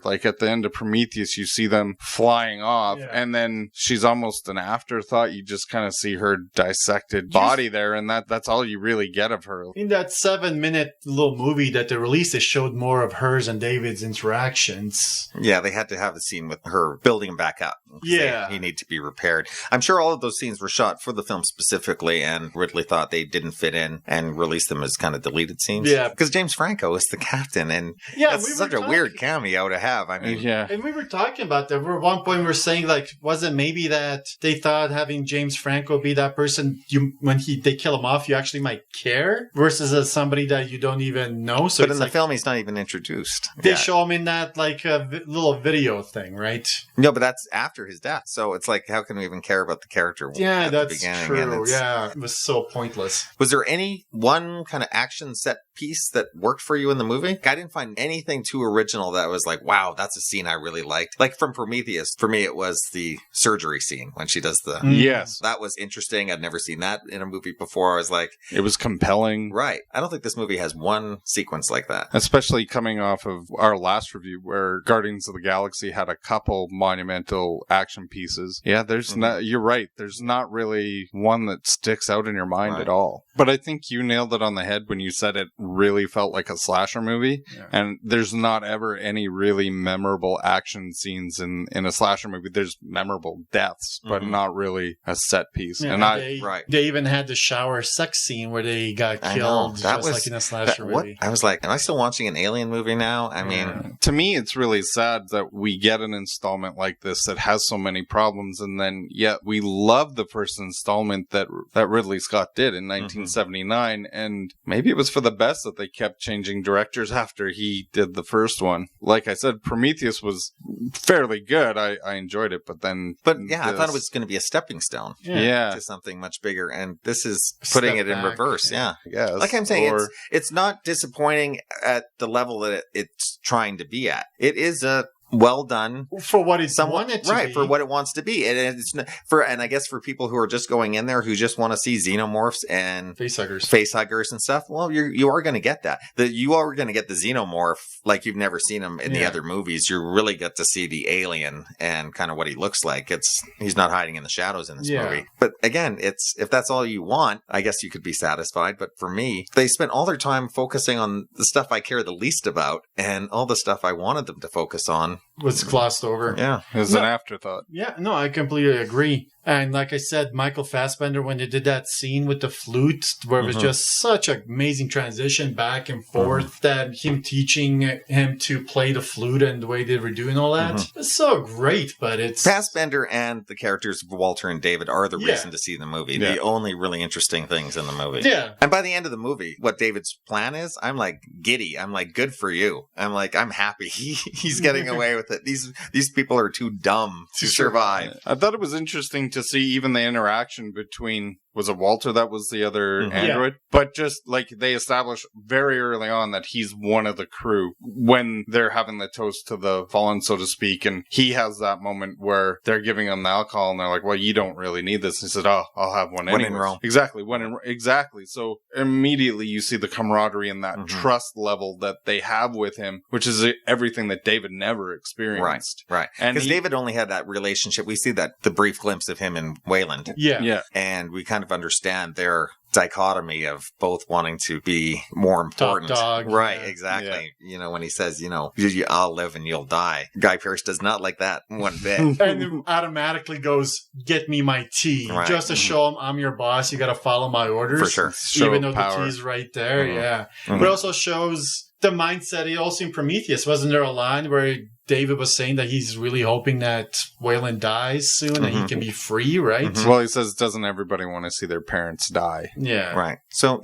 Like at the end of Prometheus, you see them flying off and then she's almost an afterthought. You just kind of see her dissected body there, and that's all you really get of her. In that 7-minute little movie that they released, it showed more of hers and David's interactions. Yeah, they had to have a scene with her building him back up. Yeah. He needed to be repaired. I'm sure all of those scenes were shot for the film specifically, and Ridley thought they didn't fit in and released them as kind of deleted scenes. Yeah. Because James Franco is the captain, and that's such a weird cameo to have. I mean, And we were talking about that. At one point we were saying, like, was it maybe that they thought having James Franco be that person, when they kill him off, you actually might care, versus as somebody that you don't even know. So but in the film, he's not even introduced. They show him in that like little video thing, right? No, but that's after his death. So it's like, how can we even care about the character? Yeah, at that's the beginning? true. Yeah, it was so pointless. Was there any one kind of action set piece that worked for you in the movie? I didn't find anything too original that was like, wow, that's a scene I really liked. Like from Prometheus, for me, it was the surgery scene when she does the... Yes. That was interesting. I'd never seen that in a movie before. I was like... It was compelling. Right. I don't think this movie has one sequence like that. Especially coming off of our last review where Guardians of the Galaxy had a couple monumental action pieces. Yeah, there's not... You're right. There's not really one that sticks out in your mind at all. But I think you nailed it on the head when you said it really felt like a slasher movie. Yeah. And there's not ever any really memorable action scenes in a slasher movie. There's memorable deaths, but not really a set piece. Yeah, and they even had the shower sex scene where they got killed, just like in a slasher movie. I was like, am I still watching an alien movie now? I mean... To me, it's really sad that we get an installment like this that has so many problems, and then yet we love the first installment that Ridley Scott did in 1979, and maybe it was for the best that they kept changing directors after he did the first one. Like I said, Prometheus was fairly good. I enjoyed it, but then... I thought it was going to be a stepping stone to something much bigger, and this is putting it in reverse. Yeah. Yes. Like I'm saying, it's not disappointing at the level that it's trying to be at. It is a well done. For what it's wanted to be. For what it wants to be. And I guess for people who are just going in there who just want to see xenomorphs and facehuggers and stuff, well, you are going to get that. You are going to get the xenomorph like you've never seen him in the other movies. You really get to see the alien and kind of what he looks like. He's not hiding in the shadows in this movie. But again, if that's all you want, I guess you could be satisfied. But for me, they spent all their time focusing on the stuff I care the least about, and all the stuff I wanted them to focus on was glossed over. Yeah. It was an afterthought. Yeah, no, I completely agree. And like I said, Michael Fassbender, when they did that scene with the flute, where it was just such an amazing transition back and forth, that him teaching him to play the flute and the way they were doing all that, it's so great, but it's... Fassbender and the characters of Walter and David are the reason to see the movie. The only really interesting things in the movie. Yeah. And by the end of the movie, what David's plan is, I'm like giddy. I'm like, good for you. I'm like, I'm happy. He's getting away with it. These people are too dumb to survive. I thought it was interesting to see even the interaction between, was it Walter that was the other android? But just like they established very early on that he's one of the crew when they're having the toast to the fallen, so to speak. And he has that moment where they're giving him the alcohol and they're like, well, you don't really need this. He said, oh, I'll have one anyway. When in Rome. Exactly. Exactly. So immediately you see the camaraderie and that trust level that they have with him, which is everything that David never experienced. Right. Because David only had that relationship. We see the brief glimpse of him in Wayland. Yeah. And we kind of understand their dichotomy of both wanting to be more important. Top dog. Right, exactly. Yeah. You know, when he says, I'll live and you'll die. Guy Pearce does not like that one bit. And it automatically goes, get me my tea. Right. Just to show him I'm your boss, you got to follow my orders. For sure. Even though the tea's right there, But it also shows the mindset. Also in Prometheus, wasn't there a line where David was saying that he's really hoping that Wayland dies soon and he can be free, right? Well, he says, doesn't everybody want to see their parents die? Yeah. Right. So,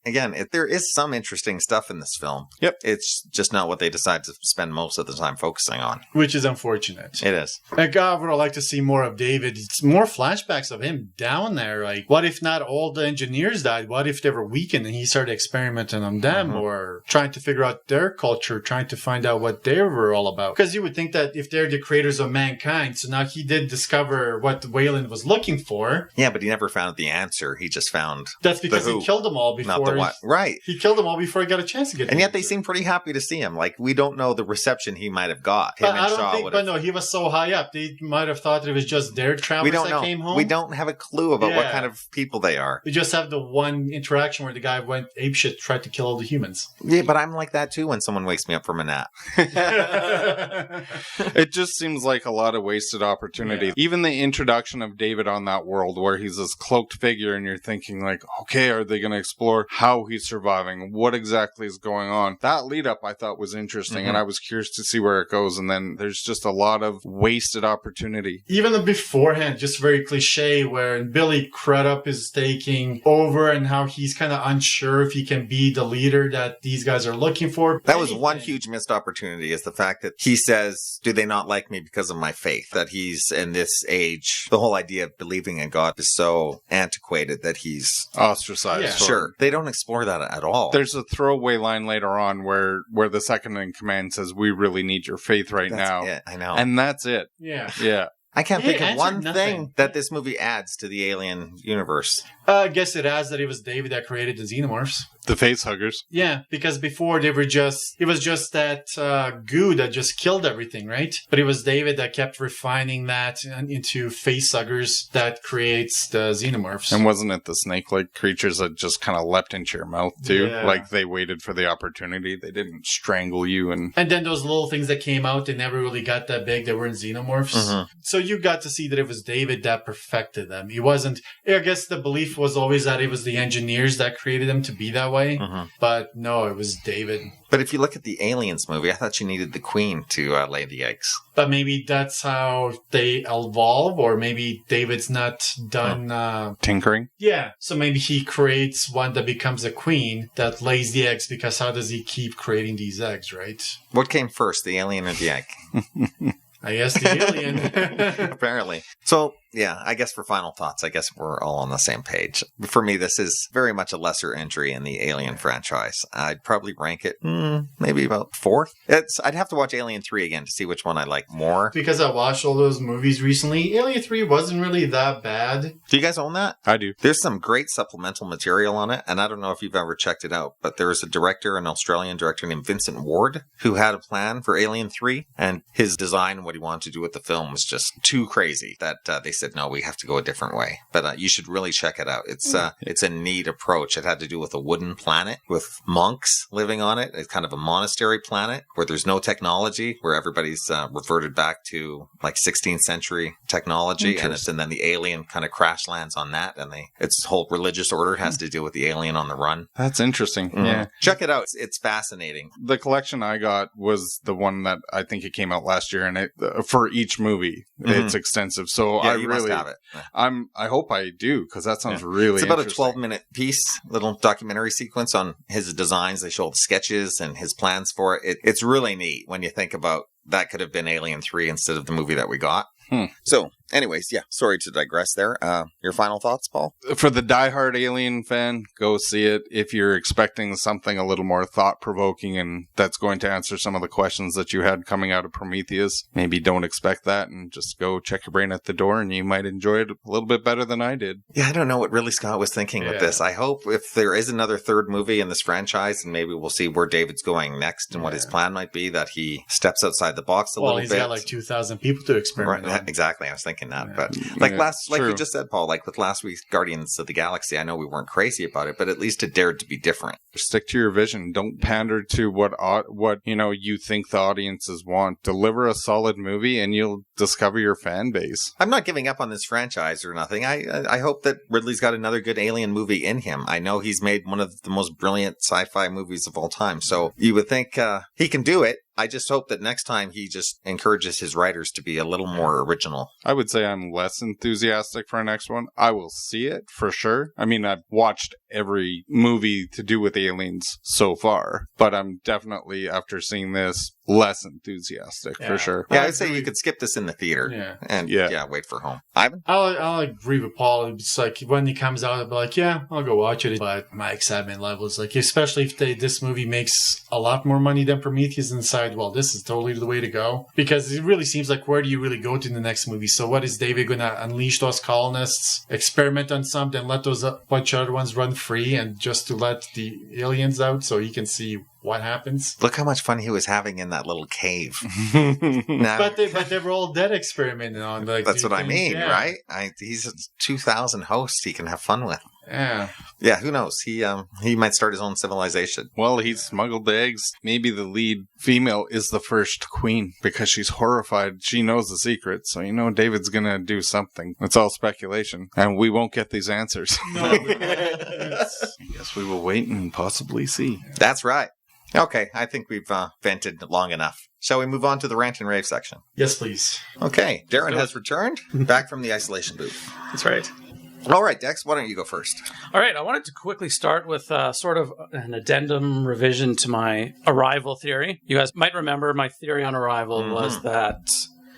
again, there is some interesting stuff in this film. Yep. It's just not what they decide to spend most of the time focusing on. Which is unfortunate. It is. Like, I would like to see more of David. It's more flashbacks of him down there. Like, what if not all the engineers died? What if they were weakened and he started experimenting on them or trying to figure out their culture, trying to find out what they were all about? Because you would think that if they're the creators of mankind, so now he did discover what Wayland was looking for. Yeah, but he never found the answer. He just found That's because he killed them all before. Not the what. Right. He killed them all before he got a chance to get And yet they seem pretty happy to see him. Like, we don't know the reception he might have got. But no, he was so high up. They might have thought that it was just their travelers that came home. We don't have a clue about what kind of people they are. We just have the one interaction where the guy went apeshit, tried to kill all the humans. Yeah, but I'm like that too when someone wakes me up from a nap. It just seems like a lot of wasted opportunity. Yeah. Even the introduction of David on that world where he's this cloaked figure and you're thinking like, okay, are they going to explore how he's surviving? What exactly is going on? That lead up I thought was interesting and I was curious to see where it goes. And then there's just a lot of wasted opportunity. Even the beforehand, just very cliche where Billy Crudup is taking over and how he's kind of unsure if he can be the leader that these guys are looking for. That was one huge missed opportunity, is the fact that he says, do they not like me because of my faith? That he's in this age, the whole idea of believing in God is so antiquated that he's ostracized. Yeah. Sure. They don't explore that at all. There's a throwaway line later on where the second in command says, we really need your faith right now. It. I know. And that's it. Yeah. Yeah. I can't think of one thing that this movie adds to the alien universe. I guess it adds that it was David that created the xenomorphs. The face huggers. Yeah, because before it was just that goo that just killed everything, right? But it was David that kept refining that into face huggers that creates the xenomorphs. And wasn't it the snake-like creatures that just kind of leapt into your mouth too? Yeah. Like they waited for the opportunity. They didn't strangle you. And then those little things that came out, they never really got that big. They weren't xenomorphs. So you got to see that it was David that perfected them. It wasn't, I guess the belief was always that it was the engineers that created them to be that way. But no, it was David. But if you look at the Aliens movie, I thought you needed the queen to lay the eggs. But maybe that's how they evolve, or maybe David's not done... tinkering? Yeah. So maybe he creates one that becomes a queen that lays the eggs, because how does he keep creating these eggs, right? What came first, the alien or the egg? I guess the alien. Apparently. So, yeah, I guess for final thoughts, I guess we're all on the same page. For me, this is very much a lesser entry in the Alien franchise. I'd probably rank it maybe about 4th. I'd have to watch Alien 3 again to see which one I like more. Because I watched all those movies recently, Alien 3 wasn't really that bad. Do you guys own that? I do. There's some great supplemental material on it, and I don't know if you've ever checked it out, but there's a director, an Australian director named Vincent Ward, who had a plan for Alien 3, and his design and what he wanted to do with the film was just too crazy that they said, no, we have to go a different way. But you should really check it out. It's a neat approach. It had to do with a wooden planet with monks living on it. It's kind of a monastery planet where there's no technology, where everybody's reverted back to like 16th century technology, and then the alien kind of crash lands on that, and its whole religious order has to deal with the alien on the run. That's interesting. Mm-hmm. Yeah. Check it out. It's fascinating. The collection I got was the one that I think it came out last year, and it for each movie, it's extensive. So I you really must have it. I hope I do, because that sounds really It's about a interesting. 12-minute piece, little documentary sequence on his designs. They show the sketches and his plans for it. It's really neat when you think about that could have been Alien 3 instead of the movie that we got. So, anyways, yeah, sorry to digress there. Your final thoughts, Paul? For the diehard Alien fan, go see it. If you're expecting something a little more thought-provoking and that's going to answer some of the questions that you had coming out of Prometheus, maybe don't expect that and just go check your brain at the door, and you might enjoy it a little bit better than I did. Yeah, I don't know what Ridley Scott was thinking with this. I hope if there is another third movie in this franchise, and maybe we'll see where David's going next and what his plan might be, that he steps outside the box a little bit. Well, he's got like 2,000 people to experiment on. Exactly. I was thinking that. But like you just said, Paul, like with last week's Guardians of the Galaxy, I know we weren't crazy about it, but at least it dared to be different. Stick to your vision. Don't pander to what you think the audiences want. Deliver a solid movie and you'll discover your fan base. I'm not giving up on this franchise or nothing. I hope that Ridley's got another good Alien movie in him. I know he's made one of the most brilliant sci-fi movies of all time, so you would think he can do it. I just hope that next time he just encourages his writers to be a little more original. I would say I'm less enthusiastic for our next one. I will see it for sure. I mean, I've watched every movie to do with aliens so far, but I'm definitely, after seeing this, less enthusiastic for sure. Yeah, I'd say you could skip this in the theater and wait for home. Ivan? I'll agree with Paul. It's like when he comes out, I'll be like, yeah, I'll go watch it. But my excitement level is like, especially if this movie makes a lot more money than Prometheus, and decide, well, this is totally the way to go. Because it really seems like, where do you really go to in the next movie? So what is David going to unleash those colonists, experiment on some, then let those bunch of other ones run free, and just to let the aliens out so he can see what happens? Look how much fun he was having in that little cave. But they were all dead experimenting on. Like, that's what I mean, right? He's a 2,000 host he can have fun with. Yeah, who knows? He might start his own civilization. Well, he smuggled the eggs. Maybe the lead female is the first queen because she's horrified. She knows the secret, so David's gonna do something. It's all speculation, and we won't get these answers. No, I guess we will wait and possibly see. That's right. Okay, I think we've vented long enough. Shall we move on to the rant and rave section? Yes, please. Okay, Darren has returned back from the isolation booth. That's right. All right, Dex, why don't you go first? All right, I wanted to quickly start with sort of an addendum revision to my Arrival theory. You guys might remember my theory on Arrival was that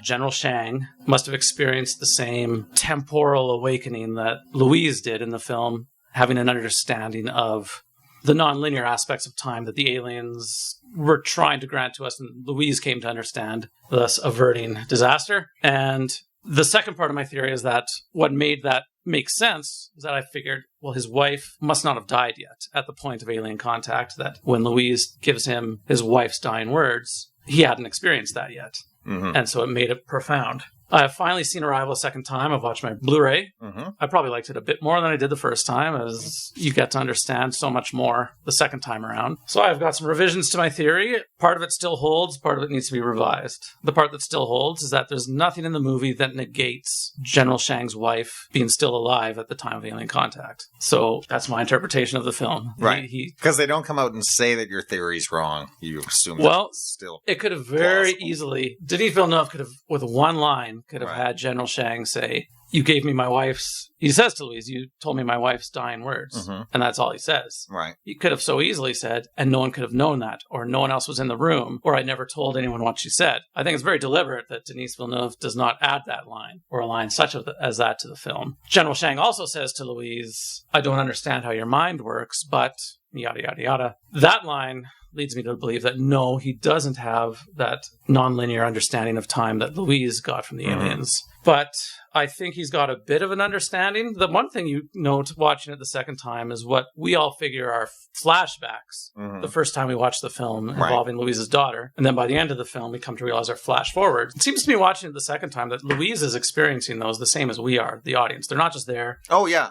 General Shang must have experienced the same temporal awakening that Louise did in the film, having an understanding of the non-linear aspects of time that the aliens were trying to grant to us, and Louise came to understand, thus averting disaster. And the second part of my theory is that what made that make sense is that I figured, well, his wife must not have died yet at the point of alien contact, that when Louise gives him his wife's dying words, he hadn't experienced that yet. And so it made it profound. I have finally seen Arrival a second time. I've watched my Blu-ray. I probably liked it a bit more than I did the first time, as you get to understand so much more the second time around. So I've got some revisions to my theory. Part of it still holds, part of it needs to be revised. The part that still holds is that there's nothing in the movie that negates General Shang's wife being still alive at the time of alien contact. So that's my interpretation of the film. Right. Because they don't come out and say that your theory's wrong. You assume it's still it could have very easily, Denis Villeneuve could have, with one line, could have had General Shang say, you gave me my wife's, he says to Louise, you told me my wife's dying words. And that's all he says. Right. He could have so easily said, and no one could have known that, or no one else was in the room, or I never told anyone what she said. I think it's very deliberate that Denis Villeneuve does not add that line, or a line such as that to the film. General Shang also says to Louise, I don't understand how your mind works, but yada, yada, yada. That line leads me to believe that no, he doesn't have that nonlinear understanding of time that Louise got from the aliens. But I think he's got a bit of an understanding. The one thing you note watching it the second time is what we all figure are flashbacks the first time we watch the film involving Louise's daughter. And then by the end of the film, we come to realize are flash forwards. It seems to me watching it the second time that Louise is experiencing those the same as we are, the audience. They're not just there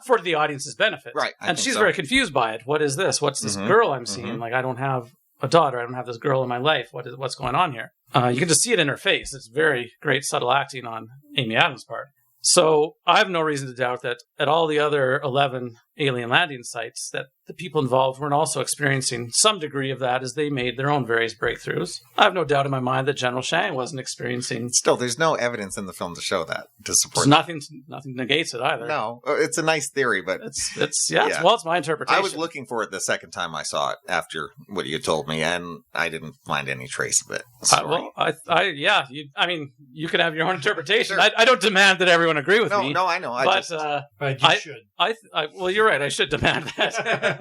for the audience's benefit. Right. And she's very confused by it. What is this? What's this girl I'm seeing? Like, I don't have a daughter. I don't have this girl in my life. What's going on here? You can just see it in her face. It's very great subtle acting on Amy Adams' part. So I have no reason to doubt that at all the other 11 alien landing sites that the people involved weren't also experiencing some degree of that as they made their own various breakthroughs. I have no doubt in my mind that General Shang wasn't experiencing... Still, there's no evidence in the film to show that, to support nothing negates it either. No, it's a nice theory, but... It's my interpretation. I was looking for it the second time I saw it after what you told me, and I didn't find any trace of it. You can have your own interpretation. Sure. I don't demand that everyone agree with me. No, I know. But you should. Well, you're right. I should demand that.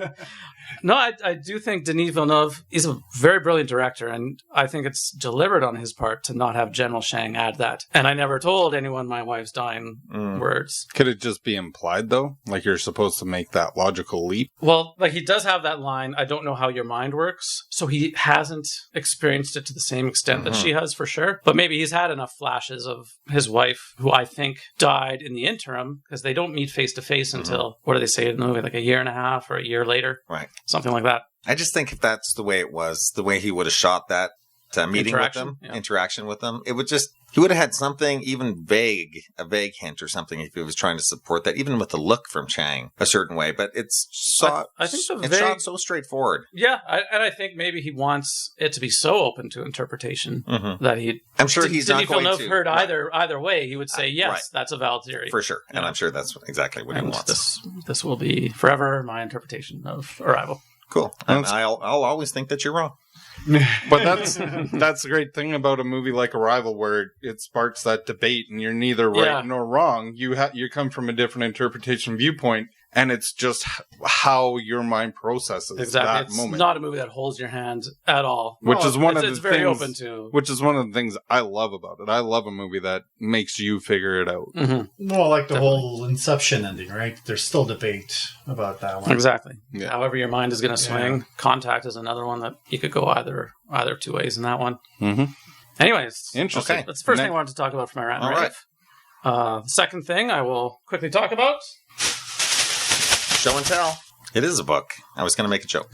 No, I do think Denis Villeneuve is a very brilliant director, and I think it's deliberate on his part to not have General Shang add that. And I never told anyone my wife's dying words. Could it just be implied, though? Like you're supposed to make that logical leap? Well, like he does have that line, I don't know how your mind works. So he hasn't experienced it to the same extent that she has, for sure. But maybe he's had enough flashes of his wife, who I think died in the interim, because they don't meet face to face until, what do they say in the movie, like a year and a half or a year later? Right. Something like that. I just think if that's the way it was, the way he would have shot that meeting with them, interaction with them, it would just, he would have had something even vague, a vague hint or something if he was trying to support that, even with the look from Chang a certain way. But it's shot so straightforward. Yeah, and I think maybe he wants it to be so open to interpretation that I'm sure he's not going to. Heard either way, he would say, yes, that's a valid theory. For sure. And I'm sure that's exactly what he wants. This will be forever my interpretation of Arrival. Cool. And I'll always think that you're wrong. But that's the great thing about a movie like Arrival, where it sparks that debate, and you're neither right nor wrong. You come from a different interpretation viewpoint, and it's just how your mind processes that moment. It's not a movie that holds your hand at all. Which is one of the things. Very open to. Which is one of the things I love about it. I love a movie that makes you figure it out. Well, like the whole Inception ending, right? There's still debate about that one. Exactly. Yeah. However your mind is going to swing. Yeah. Contact is another one that you could go either two ways in that one. Anyways, interesting. Okay. That's the first thing I wanted to talk about from my rant. All right. The second thing I will quickly talk about. Show and tell. It is a book. I was going to make a joke.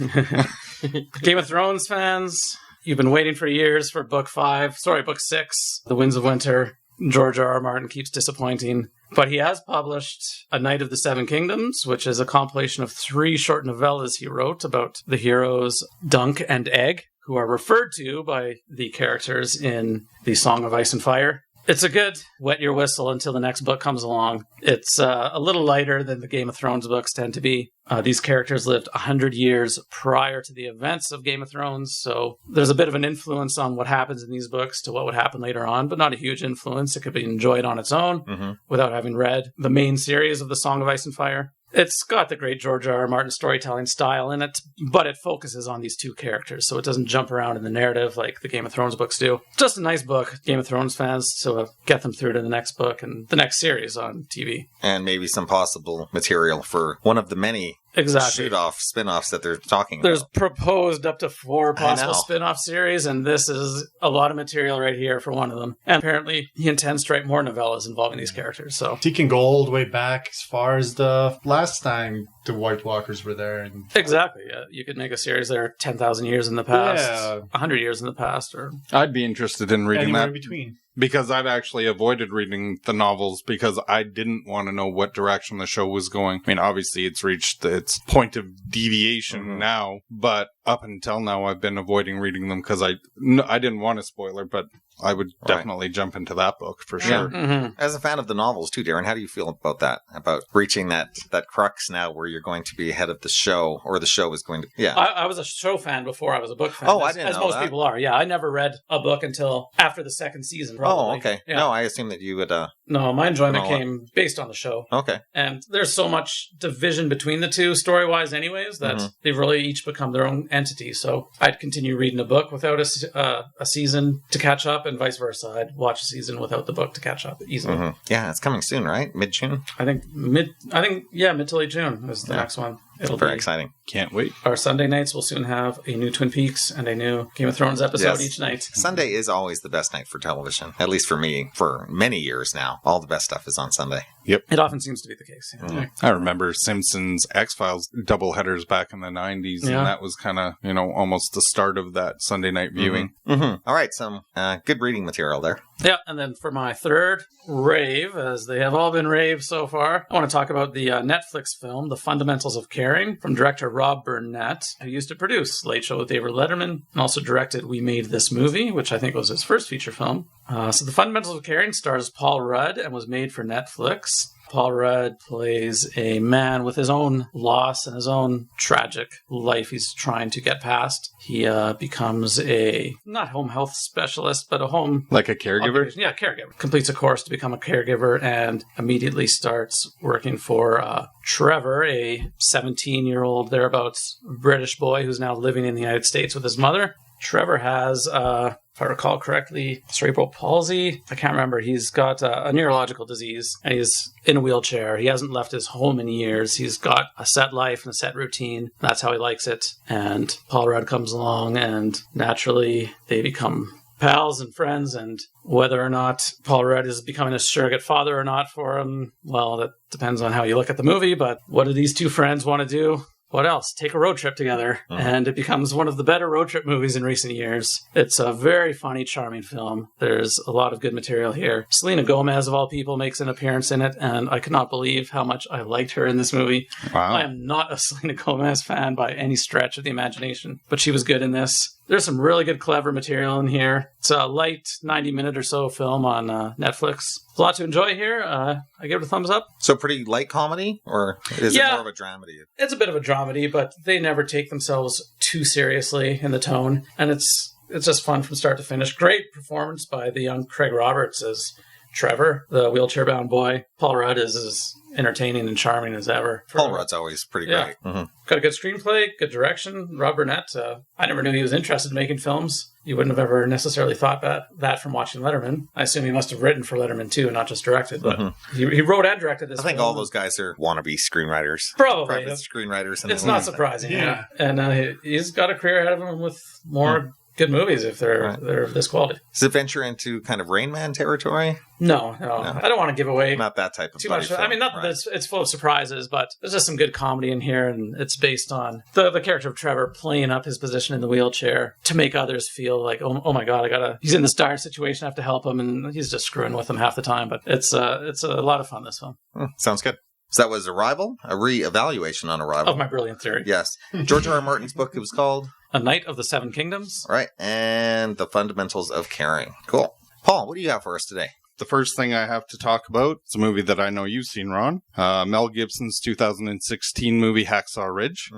Game of Thrones fans, you've been waiting for years for book 6, The Winds of Winter. George R.R. Martin keeps disappointing. But he has published A Night of the Seven Kingdoms, which is a compilation of 3 short novellas he wrote about the heroes Dunk and Egg, who are referred to by the characters in The Song of Ice and Fire. It's a good wet your whistle until the next book comes along. It's a little lighter than the Game of Thrones books tend to be. These characters lived 100 years prior to the events of Game of Thrones, so there's a bit of an influence on what happens in these books to what would happen later on, but not a huge influence. It could be enjoyed on its own without having read the main series of The Song of Ice and Fire. It's got the great George R.R. Martin storytelling style in it, but it focuses on these 2 characters, so it doesn't jump around in the narrative like the Game of Thrones books do. Just a nice book, Game of Thrones fans, so get them through to the next book and the next series on TV. And maybe some possible material for one of the many spin-offs that they're talking There's about. There's proposed up to 4 possible spin-off series, and this is a lot of material right here for one of them. And apparently he intends to write more novellas involving these characters. So he can go all the way back as far as the last time the White Walkers were there. And exactly, yeah. You could make a series there 10,000 years in the past, 100 years in the past. Or I'd be interested in reading anywhere that. In between. Because I've actually avoided reading the novels because I didn't want to know what direction the show was going. I mean, obviously it's reached its point of deviation now, but up until now I've been avoiding reading them because I didn't want a spoiler, but I would definitely jump into that book for sure. As a fan of the novels too, Darren, how do you feel about that? About reaching that crux now where you're going to be ahead of the show, or the show is going to... Yeah. I was a show fan before I was a book fan. Oh, I didn't know as most that. people are. Yeah, I never read a book until after the second season, probably. Oh, okay. Yeah. No, I assume that you would... No, my enjoyment came based on the show. Okay. And there's so much division between the two, story-wise anyways, that they've really each become their own entity. So I'd continue reading a book without a season to catch up, and vice versa. I'd watch a season without the book to catch up easily. Yeah, it's coming soon, right? Mid-June? I think mid to late June is the next one. It'll Very be exciting. Can't wait. Our Sunday nights will soon have a new Twin Peaks and a new Game of Thrones episode each night. Sunday is always the best night for television, at least for me, for many years now. All the best stuff is on Sunday. Yep. It often seems to be the case. Yeah. I remember Simpsons X-Files doubleheaders back in the 90s, and that was kind of, almost the start of that Sunday night viewing. All right, some good reading material there. Yeah, and then for my third rave, as they have all been raves so far, I want to talk about the Netflix film, The Fundamentals of Caring, from director Rob Burnett, who used to produce Late Show with David Letterman, and also directed We Made This Movie, which I think was his first feature film. So The Fundamentals of Caring stars Paul Rudd and was made for Netflix. Paul Rudd plays a man with his own loss and his own tragic life he's trying to get past. He becomes a, not home health specialist, but a home... Like a caregiver? Yeah, caregiver. Completes a course to become a caregiver and immediately starts working for Trevor, a 17-year-old, thereabouts, British boy who's now living in the United States with his mother. Trevor has, if I recall correctly, cerebral palsy. I can't remember. He's got a neurological disease, and he's in a wheelchair. He hasn't left his home in years. He's got a set life and a set routine. That's how he likes it. And Paul Rudd comes along, and naturally they become pals and friends, and whether or not Paul Rudd is becoming a surrogate father or not for him, well, that depends on how you look at the movie. But what do these two friends want to do? What else? Take a road trip together. And it becomes one of the better road trip movies in recent years. It's a very funny, charming film. There's a lot of good material here. Selena Gomez, of all people, makes an appearance in it, and I could not believe how much I liked her in this movie. Wow. I am not a Selena Gomez fan by any stretch of the imagination, but she was good in this. There's some really good, clever material in here. It's a light 90-minute or so film on Netflix. A lot to enjoy here. I give it a thumbs up. So pretty light comedy, or is it more of a dramedy? It's a bit of a dramedy, but they never take themselves too seriously in the tone. And it's just fun from start to finish. Great performance by the young Craig Roberts as Trevor, the wheelchair-bound boy. Paul Rudd is as entertaining and charming as ever. Paul Rudd's always pretty great. Got a good screenplay, good direction. Rob Burnett, I never knew he was interested in making films. You wouldn't have ever necessarily thought that from watching Letterman. I assume he must have written for Letterman too, not just directed. But he wrote and directed this film. I think all those guys are wannabe screenwriters. Probably. Private screenwriters. It's not surprising. Yeah. And he's got a career ahead of him with more good movies if they're of this quality. Does it venture into kind of Rain Man territory? No. I don't want to give away not that type of too much. Film, I mean, not that it's full of surprises, but there's just some good comedy in here, and it's based on the character of Trevor playing up his position in the wheelchair to make others feel like, oh my God, he's in this dire situation, I have to help him, and he's just screwing with them half the time. But it's a lot of fun, this film. Sounds good. So that was Arrival, a re-evaluation on Arrival. Of my brilliant theory. Yes. George R. Martin's book, it was called? A Knight of the Seven Kingdoms. Right. And The Fundamentals of Caring. Cool. Paul, what do you have for us today? The first thing I have to talk about is a movie that I know you've seen, Ron. Mel Gibson's 2016 movie, Hacksaw Ridge.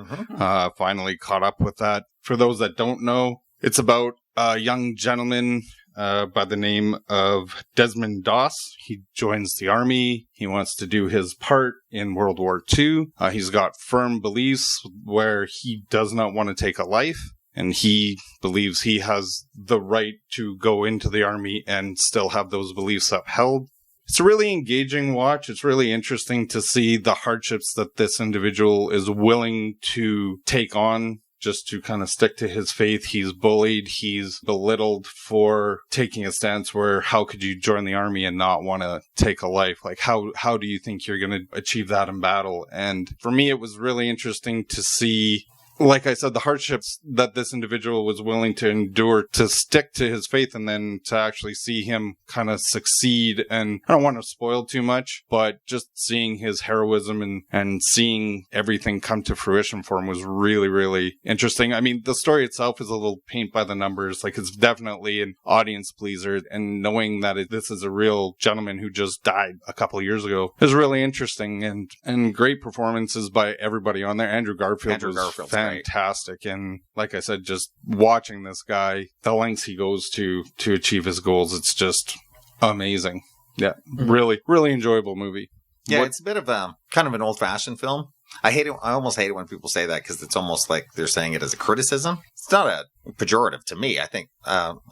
Finally caught up with that. For those that don't know, it's about a young gentleman by the name of Desmond Doss. He joins the army. He wants to do his part in World War II. He's got firm beliefs where he does not want to take a life. And he believes he has the right to go into the army and still have those beliefs upheld. It's a really engaging watch. It's really interesting to see the hardships that this individual is willing to take on just to kind of stick to his faith. He's bullied. He's belittled for taking a stance where how could you join the army and not want to take a life? Like, how do you think you're going to achieve that in battle? And for me, it was really interesting to see like I said, the hardships that this individual was willing to endure to stick to his faith, and then to actually see him kind of succeed. And I don't want to spoil too much, but just seeing his heroism and seeing everything come to fruition for him was really, really interesting. I mean, the story itself is a little paint by the numbers. Like, it's definitely an audience pleaser, and knowing that this is a real gentleman who just died a couple of years ago is really interesting, and great performances by everybody on there. Andrew Garfield was fantastic. Great. And like I said, just watching this guy, the lengths he goes to achieve his goals, it's just amazing. Yeah, really, really enjoyable movie. Yeah, it's a bit of a kind of an old-fashioned film. I hate it. I almost hate it when people say that, because it's almost like they're saying it as a criticism. It's not a pejorative to me. I think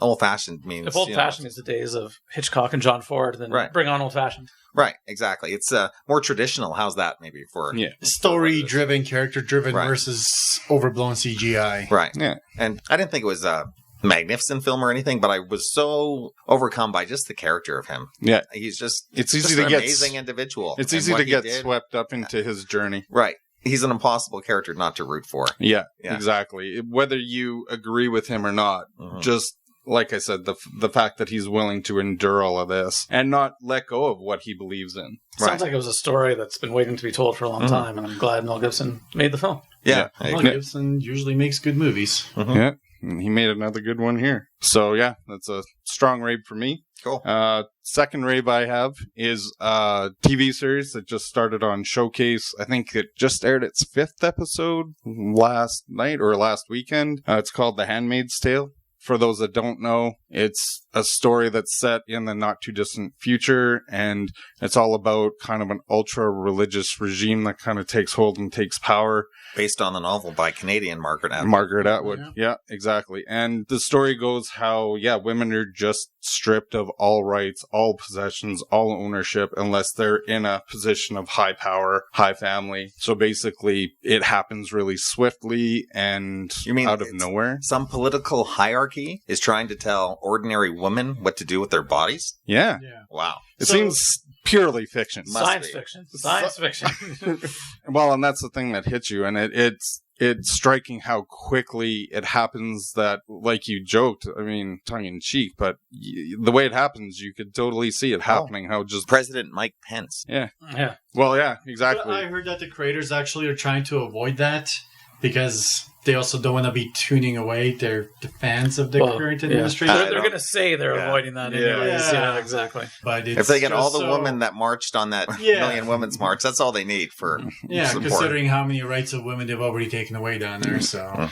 old-fashioned means... If old-fashioned means the days of Hitchcock and John Ford, then bring on old-fashioned. Right, exactly. It's more traditional. How's that maybe for... Yeah. Story-driven, character-driven versus overblown CGI. Right. Yeah. And I didn't think it was a magnificent film or anything, but I was so overcome by just the character of him. Yeah. He's just... It's easy just to get... amazing individual. It's easy to get swept up into his journey. Right. He's an impossible character not to root for. Yeah, exactly. Whether you agree with him or not, just like I said, the fact that he's willing to endure all of this and not let go of what he believes in. Sounds like it was a story that's been waiting to be told for a long time, and I'm glad Mel Gibson made the film. Yeah. Mel Gibson usually makes good movies. Yeah. And he made another good one here. So, yeah, that's a strong rave for me. Cool. Second rave I have is a TV series that just started on Showcase. I think it just aired its 5th episode last night or last weekend. It's called The Handmaid's Tale. For those that don't know, it's a story that's set in the not too distant future, and it's all about kind of an ultra religious regime that kind of takes hold and takes power. Based on the novel by Canadian Margaret Atwood. Margaret Atwood, yeah, exactly. And the story goes how, women are just stripped of all rights, all possessions, all ownership, unless they're in a position of high power, high family. So basically, it happens really swiftly and out of nowhere. Some political hierarchy is trying to tell ordinary women what to do with their bodies? Yeah. Wow. It seems purely fiction. Science fiction. Well, and that's the thing that hits you, and it's striking how quickly it happens that, like you joked, I mean, tongue-in-cheek, but the way it happens, you could totally see it happening, how just... President Mike Pence. Yeah. Well, yeah, exactly. But I heard that the creators actually are trying to avoid that, because they also don't want to be tuning away the fans of the current administration. They're going to say they're avoiding that anyways. Yeah, exactly. But if they get all the women that marched on that Million Women's March, that's all they need for support. Considering how many rights of women they've already taken away down there. So,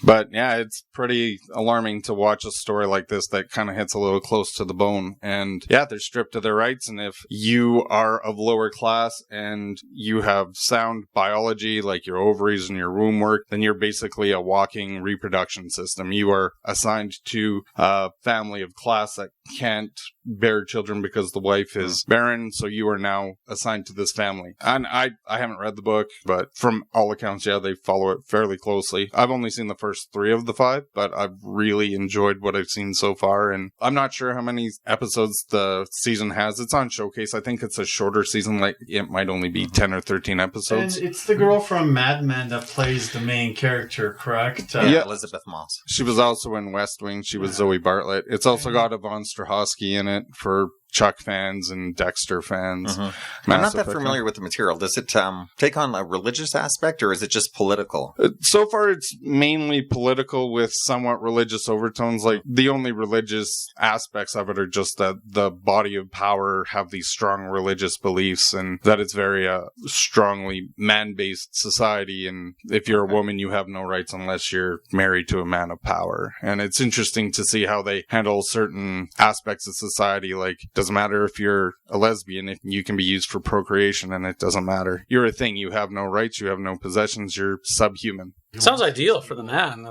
But yeah, it's pretty alarming to watch a story like this that kind of hits a little close to the bone. And they're stripped of their rights. And if you are of lower class and you have sound biology, like your ovaries and your womb work, then you're basically a walking reproduction system. You are assigned to a family of class that can't bear children because the wife is barren, so you are now assigned to this family. And I haven't read the book, but from all accounts, they follow it fairly closely. I've only seen the first 3 of the 5, but I've really enjoyed what I've seen so far, and I'm not sure how many episodes the season has. It's on Showcase. I think it's a shorter season, like it might only be 10 or 13 episodes. And it's the girl from Mad Men that plays the main character, correct? Elizabeth Moss. She was also in West Wing. She was Zoe Bartlett. It's also got Yvonne Strahovski in it for Chuck fans and Dexter fans. I'm not that familiar with the material. Does it take on a religious aspect, or is it just political? So far, it's mainly political with somewhat religious overtones. Like, the only religious aspects of it are just that the body of power have these strong religious beliefs, and that it's very strongly man-based society. And if you're a woman, you have no rights unless you're married to a man of power. And it's interesting to see how they handle certain aspects of society, like, doesn't matter if you're a lesbian, if you can be used for procreation, and it doesn't matter. You're a thing. You have no rights. You have no possessions. You're subhuman. Sounds ideal for the man.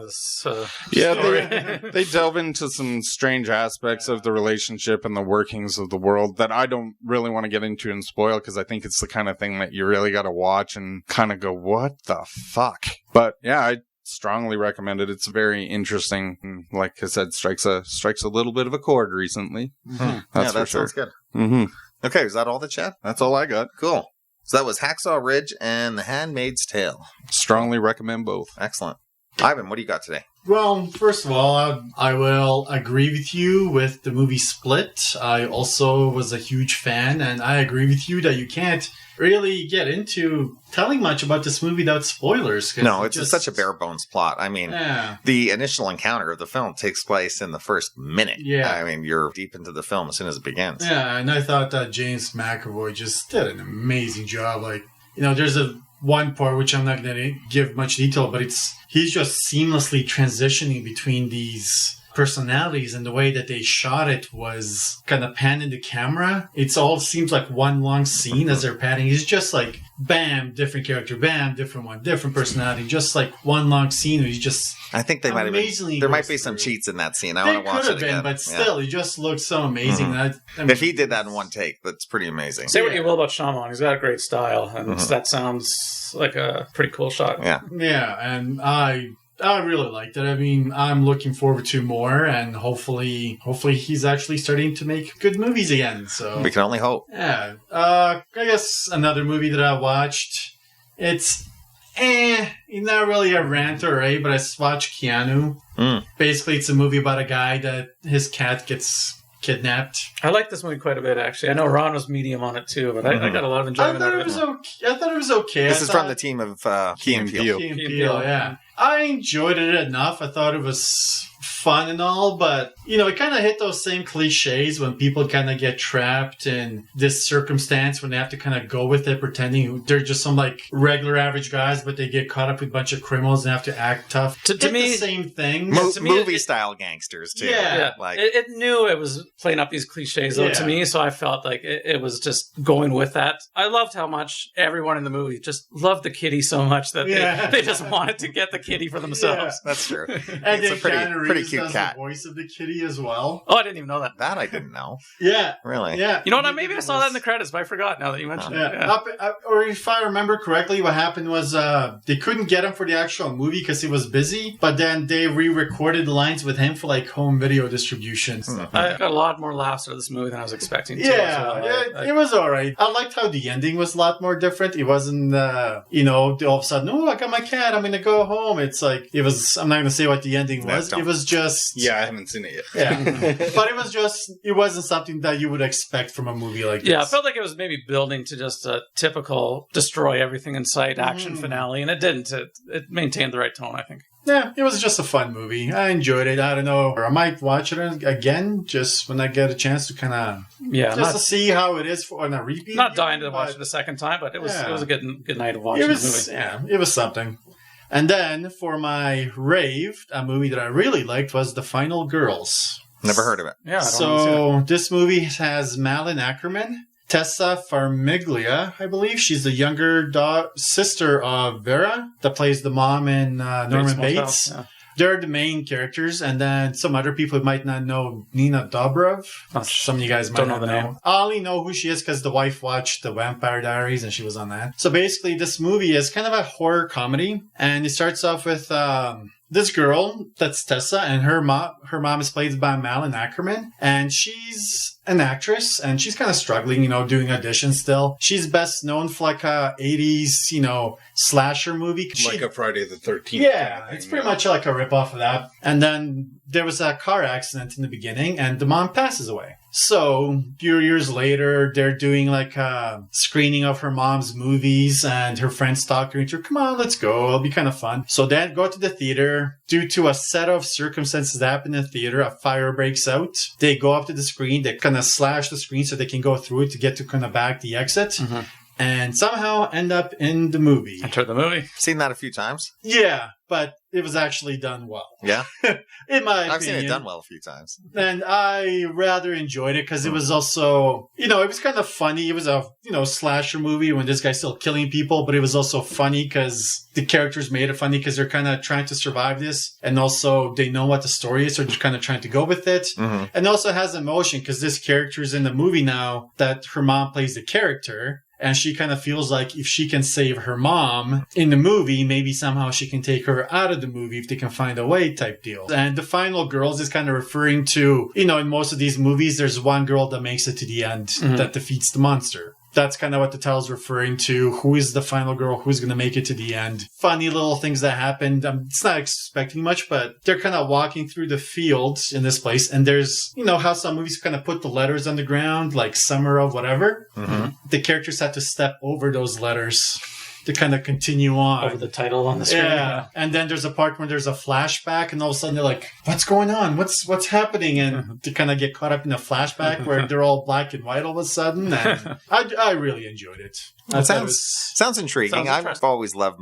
They delve into some strange aspects of the relationship and the workings of the world that I don't really want to get into and spoil, because I think it's the kind of thing that you really got to watch and kind of go, what the fuck? But I strongly recommend it. It's very interesting. And like I said, strikes a little bit of a chord recently. That's for sure. Sounds good. Okay, is that all the chat? That's all I got. Cool. So that was Hacksaw Ridge and The Handmaid's Tale. Strongly recommend both. Excellent. Ivan, what do you got today? Well, first of all, I will agree with you with the movie Split. I also was a huge fan, and I agree with you that you can't really get into telling much about this movie without spoilers. No, it's just such a bare bones plot. I mean, yeah. The initial encounter of the film takes place in the first minute. Yeah. I mean, you're deep into the film as soon as it begins. Yeah, and I thought that James McAvoy just did an amazing job. Like, you know, there's one part which I'm not going to give much detail, but he's just seamlessly transitioning between these personalities, and the way that they shot it was kind of panning the camera. It's all seems like one long scene as they're panning. He's just like, bam, different character, bam, different one, different personality, just like one long scene. He's just I think they might have there might be some cheats in that scene. I want to watch it again. But still, he just looks so amazing. I mean, if he did that in one take, that's pretty amazing. Say what you will about Shyamalan, he's got a great style, and that sounds like a pretty cool shot. Yeah, and I really liked it. I mean, I'm looking forward to more, and hopefully he's actually starting to make good movies again. So we can only hope. Yeah. I guess another movie that I watched, it's not really a rant or a, but I watched Keanu. Basically, it's a movie about a guy that his cat gets kidnapped. I like this movie quite a bit, actually. I know Ron was medium on it too, but I got a lot of enjoyment out of it. I thought it was okay. This is from the team of Key and Peele. Key and Peele, yeah. I enjoyed it enough. I thought it was fun and all, but, you know, it kind of hit those same cliches when people kind of get trapped in this circumstance when they have to kind of go with it, pretending they're just some, like, regular average guys, but they get caught up with a bunch of criminals and have to act tough. To me, the same thing. Movie-style gangsters, too. Yeah. Like, it knew it was playing up these cliches, though, to me, so I felt like it was just going with that. I loved how much everyone in the movie just loved the kitty so much that they just wanted to get the kitty for themselves. Yeah, that's true. And it's a pretty cute cat. The voice of the kitty as well. Oh, I didn't even know that. That I didn't know. Yeah. Really? Yeah. You know what? Maybe I saw that in the credits, but I forgot now that you mentioned it. Yeah. Or if I remember correctly, what happened was they couldn't get him for the actual movie because he was busy, but then they re-recorded the lines with him for like home video distribution. I got a lot more laughs out of this movie than I was expecting. It was all right. I liked how the ending was a lot more different. It wasn't, all of a sudden, oh, I got my cat, I'm going to go home. It's like, I'm not going to say what the ending was. It was just... Yeah, I haven't seen it yet. Yeah. But it wasn't something that you would expect from a movie like this. Yeah, I felt like it was maybe building to just a typical destroy everything in sight action finale, and it didn't. It maintained the right tone, I think. Yeah, it was just a fun movie. I enjoyed it. I don't know. I might watch it again just when I get a chance to kind of... Yeah. Just to see how it is on a repeat. Not dying to watch it a second time, but it was a good night of watching the movie. Yeah, it was something. And then for my rave, a movie that I really liked was The Final Girls. Never heard of it. Yeah. So this movie has Malin Ackerman, Tessa Farmiglia, I believe. She's the younger sister of Vera that plays the mom in Norman Bates. Yeah. They're the main characters, and then some other people who might not know Nina Dobrev. Some of you guys might not know. Name. I only know who she is because the wife watched The Vampire Diaries, and she was on that. So basically, this movie is kind of a horror comedy, and it starts off with this girl, that's Tessa, and her mom is played by Malin Ackerman, and she's an actress, and she's kind of struggling, doing auditions still. She's best known for like a 80s, slasher movie. Like a Friday the 13th. Yeah, kind of it's pretty much like a ripoff of that. And then there was a car accident in the beginning, and the mom passes away. So, a few years later, they're doing like a screening of her mom's movies, and her friends talk to her, come on, let's go, it'll be kind of fun. So they go to the theater. Due to a set of circumstances that happen in the theater, a fire breaks out. They go up to the screen, they kind of slash the screen so they can go through it to get to kind of back the exit. Mm-hmm. And somehow end up in the movie. Enter the movie. Seen that a few times. Yeah, but it was actually done well. Yeah? In my opinion. I've seen it done well a few times. And I rather enjoyed it because it was also, it was kind of funny. It was a, slasher movie when this guy's still killing people, but it was also funny because the characters made it funny because they're kind of trying to survive this. And also they know what the story is, so they're kind of trying to go with it. Mm-hmm. And also has emotion because this character is in the movie now that her mom plays the character. And she kind of feels like if she can save her mom in the movie, maybe somehow she can take her out of the movie if they can find a way type deal. And The Final Girls is kind of referring to, in most of these movies, there's one girl that makes it to the end that defeats the monster. That's kind of what the title's referring to. Who is the final girl? Who's going to make it to the end? Funny little things that happened. It's not expecting much, but they're kind of walking through the fields in this place. And there's, how some movies kind of put the letters on the ground, like summer of whatever. Mm-hmm. The characters have to step over those letters to kind of continue on. Over the title on the screen. Yeah. And then there's a part where there's a flashback and all of a sudden they're like, what's going on? What's happening? And to kind of get caught up in a flashback where they're all black and white all of a sudden. And I really enjoyed it. That sounds intriguing. I've always loved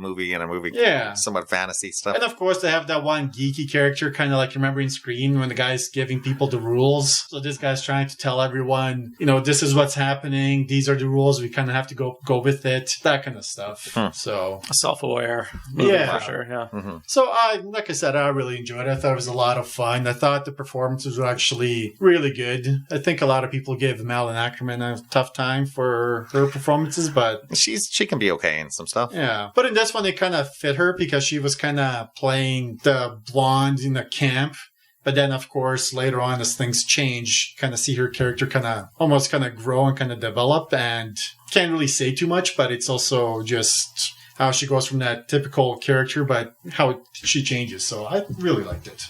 somewhat fantasy stuff. And of course, they have that one geeky character, kind of like remembering Scream when the guy's giving people the rules. So this guy's trying to tell everyone, this is what's happening. These are the rules. We kind of have to go with it. That kind of stuff. So self-aware movie for sure. Yeah. Mm-hmm. So like I said, I really enjoyed it. I thought it was a lot of fun. I thought the performances were actually really good. I think a lot of people gave Malin Ackerman a tough time for her performances, but she can be okay in some stuff. Yeah. But in this one, it kind of fit her because she was kind of playing the blonde in the camp. But then, of course, later on, as things change, kind of see her character almost grow and kind of develop. And can't really say too much, but it's also just how she goes from that typical character, but how she changes. So I really liked it.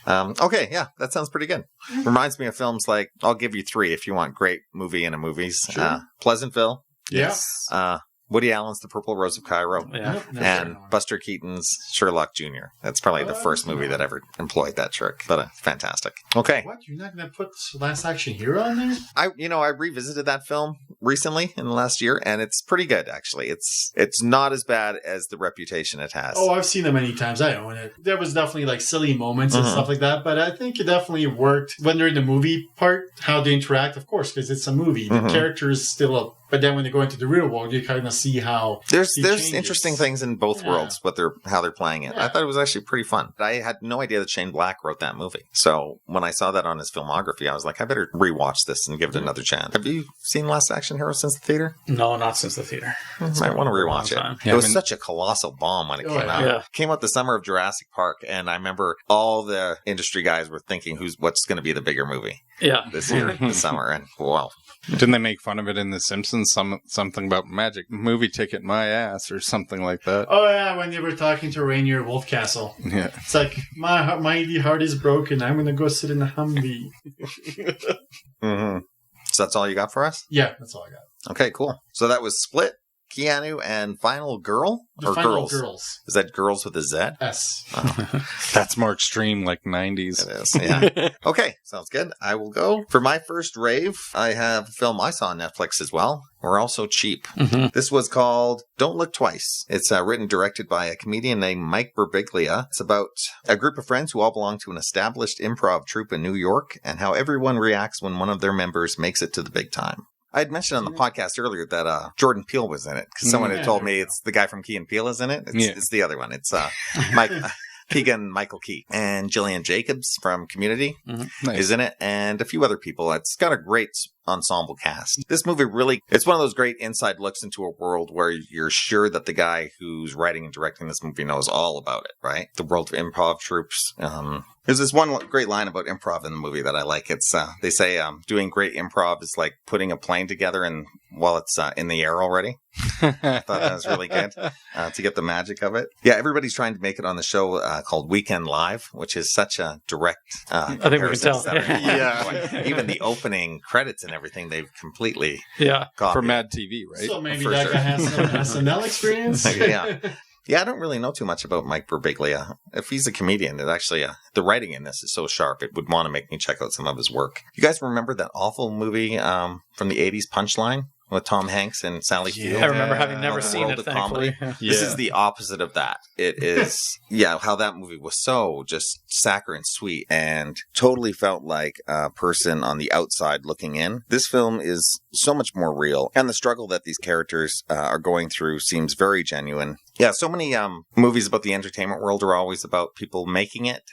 Okay, yeah, that sounds pretty good. Reminds me of films like, I'll give you 3 if you want great movie in a movies. Sure. Pleasantville. Yes. Woody Allen's The Purple Rose of Cairo. Yeah. And Buster Keaton's Sherlock Jr. That's probably the first movie that ever employed that trick. But fantastic. Okay. What? You're not going to put Last Action Hero on there? I revisited that film recently in the last year, and it's pretty good, actually. It's not as bad as the reputation it has. Oh, I've seen it many times. I own it. There was definitely like silly moments and stuff like that, but I think it definitely worked when they're in the movie part, how they interact, of course, because it's a movie. The character is still but then when they go into the real world, you kind of see how there's interesting things in both worlds, how they're playing it. Yeah. I thought it was actually pretty fun. I had no idea that Shane Black wrote that movie. So when I saw that on his filmography, I was like, I better rewatch this and give it another chance. Have you seen Last Action Hero since the theater? No, not since the theater. Might want to rewatch it. Yeah, it was such a colossal bomb when it came out. Yeah. It came out the summer of Jurassic Park, and I remember all the industry guys were thinking what's going to be the bigger movie this year, this summer, and wow. Didn't they make fun of it in The Simpsons? Something about magic movie ticket my ass or something like that. Oh yeah, when you were talking to Rainier Wolfcastle. Yeah, it's like my heart is broken. I'm gonna go sit in the Humvee. Mm-hmm. So that's all you got for us? Yeah, that's all I got. Okay, cool. So that was Split, Keanu, and Final Girl? The Final Girls. Is that Girls with a Z? S. Oh. That's more extreme, like 90s. It is, yeah. Okay, sounds good. I will go. For my first rave, I have a film I saw on Netflix as well. We're also cheap. Mm-hmm. This was called Don't Look Twice. It's written and directed by a comedian named Mike Birbiglia. It's about a group of friends who all belong to an established improv troupe in New York and how everyone reacts when one of their members makes it to the big time. I had mentioned on the podcast earlier that Jordan Peele was in it because someone had told me it's the guy from Key and Peele is in it. It's the other one. It's Mike Keegan-Michael Key and Jillian Jacobs from Community is in it, and a few other people. It's got a great ensemble cast. This movie it's one of those great inside looks into a world where you're sure that the guy who's writing and directing this movie knows all about it, right? The world of improv troops. There's this one great line about improv in the movie that I like. It's they say doing great improv is like putting a plane together while it's in the air already. I thought that was really good to get the magic of it. Yeah, everybody's trying to make it on the show called Weekend Live, which is such a direct I think we can tell. Even the opening credits and everything, they've completely copied. For Mad TV, right? So maybe that guy has some SNL experience? Yeah, I don't really know too much about Mike Birbiglia. If he's a comedian, it actually the writing in this is so sharp, it would want to make me check out some of his work. You guys remember that awful movie from the 80s, Punchline? With Tom Hanks and Sally Field. I remember having never seen it, thankfully. This is the opposite of that. It is, how that movie was so just saccharine sweet and totally felt like a person on the outside looking in. This film is so much more real, and the struggle that these characters are going through seems very genuine. Yeah, so many movies about the entertainment world are always about people making it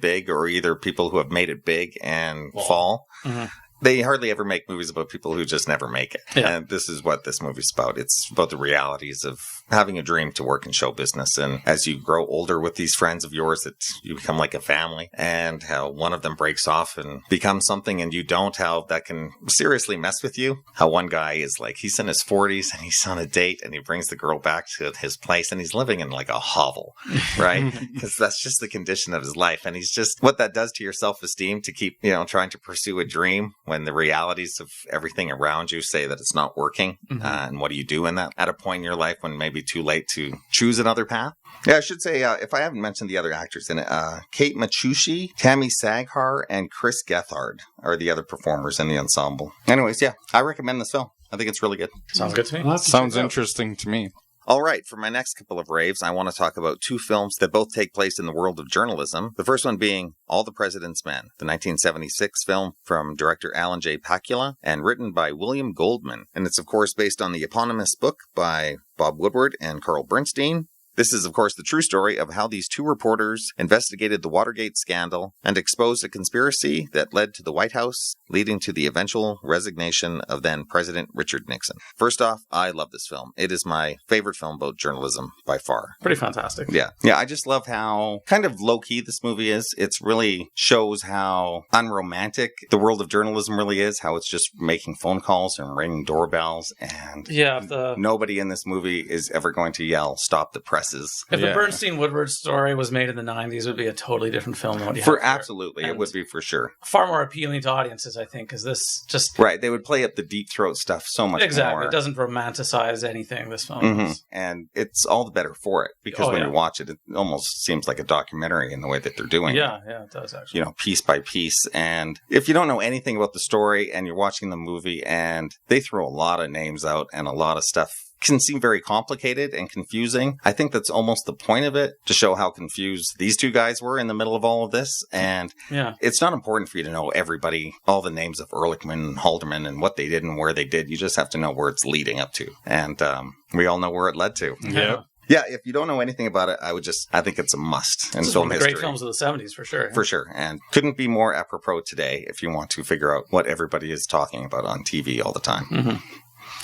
big, or either people who have made it big and fall. Mm-hmm. they hardly ever make movies about people who just never make it. Yeah. And this is what this movie's about. It's about the realities of having a dream to work in show business. And as you grow older with these friends of yours, you become like a family, and how one of them breaks off and becomes something and you don't, how that can seriously mess with you. How one guy is like, he's in his 40s and he's on a date and he brings the girl back to his place and he's living in like a hovel, right? Because that's just the condition of his life. And he's just, what that does to your self-esteem to keep, trying to pursue a dream when the realities of everything around you say that it's not working. And what do you do in that at a point in your life when maybe too late to choose another path? Yeah, I should say, if I haven't mentioned the other actors in it, Kate Machushi, Tammy Saghar, and Chris Gethard are the other performers in the ensemble. Anyways, yeah, I recommend this film. I think it's really good. Sounds good to me. Sounds interesting to me. All right, for my next couple of raves, I want to talk about two films that both take place in the world of journalism. The first one being All the President's Men, the 1976 film from director Alan J. Pakula and written by William Goldman. And it's, of course, based on the eponymous book by Bob Woodward and Carl Bernstein. This is, of course, the true story of how these two reporters investigated the Watergate scandal and exposed a conspiracy that led to the White House, leading to the eventual resignation of then President Richard Nixon. First off, I love this film. It is my favorite film about journalism by far. Pretty fantastic. Yeah, I just love how kind of low-key this movie is. It really shows how unromantic the world of journalism really is, how it's just making phone calls and ringing doorbells, and nobody in this movie is ever going to yell, "Stop the press." If the Bernstein-Woodward story was made in the 90s, it would be a totally different film than what you have here. Absolutely, it would be for sure. Far more appealing to audiences, I think, because this just... Right, they would play up the deep throat stuff so much more. Exactly, it doesn't romanticize anything, this film is. And it's all the better for it, because when you watch it, it almost seems like a documentary in the way that they're doing it. Yeah, it does, actually. Piece by piece. And if you don't know anything about the story and you're watching the movie and they throw a lot of names out and a lot of stuff can seem very complicated and confusing. I think that's almost the point of it, to show how confused these two guys were in the middle of all of this. And it's not important for you to know everybody, all the names of Ehrlichman and Haldeman and what they did and where they did. You just have to know where it's leading up to. And we all know where it led to. Yeah. Yeah, if you don't know anything about it, I think it's a must in film history. Great films of the 70s, for sure. For sure. And couldn't be more apropos today if you want to figure out what everybody is talking about on TV all the time.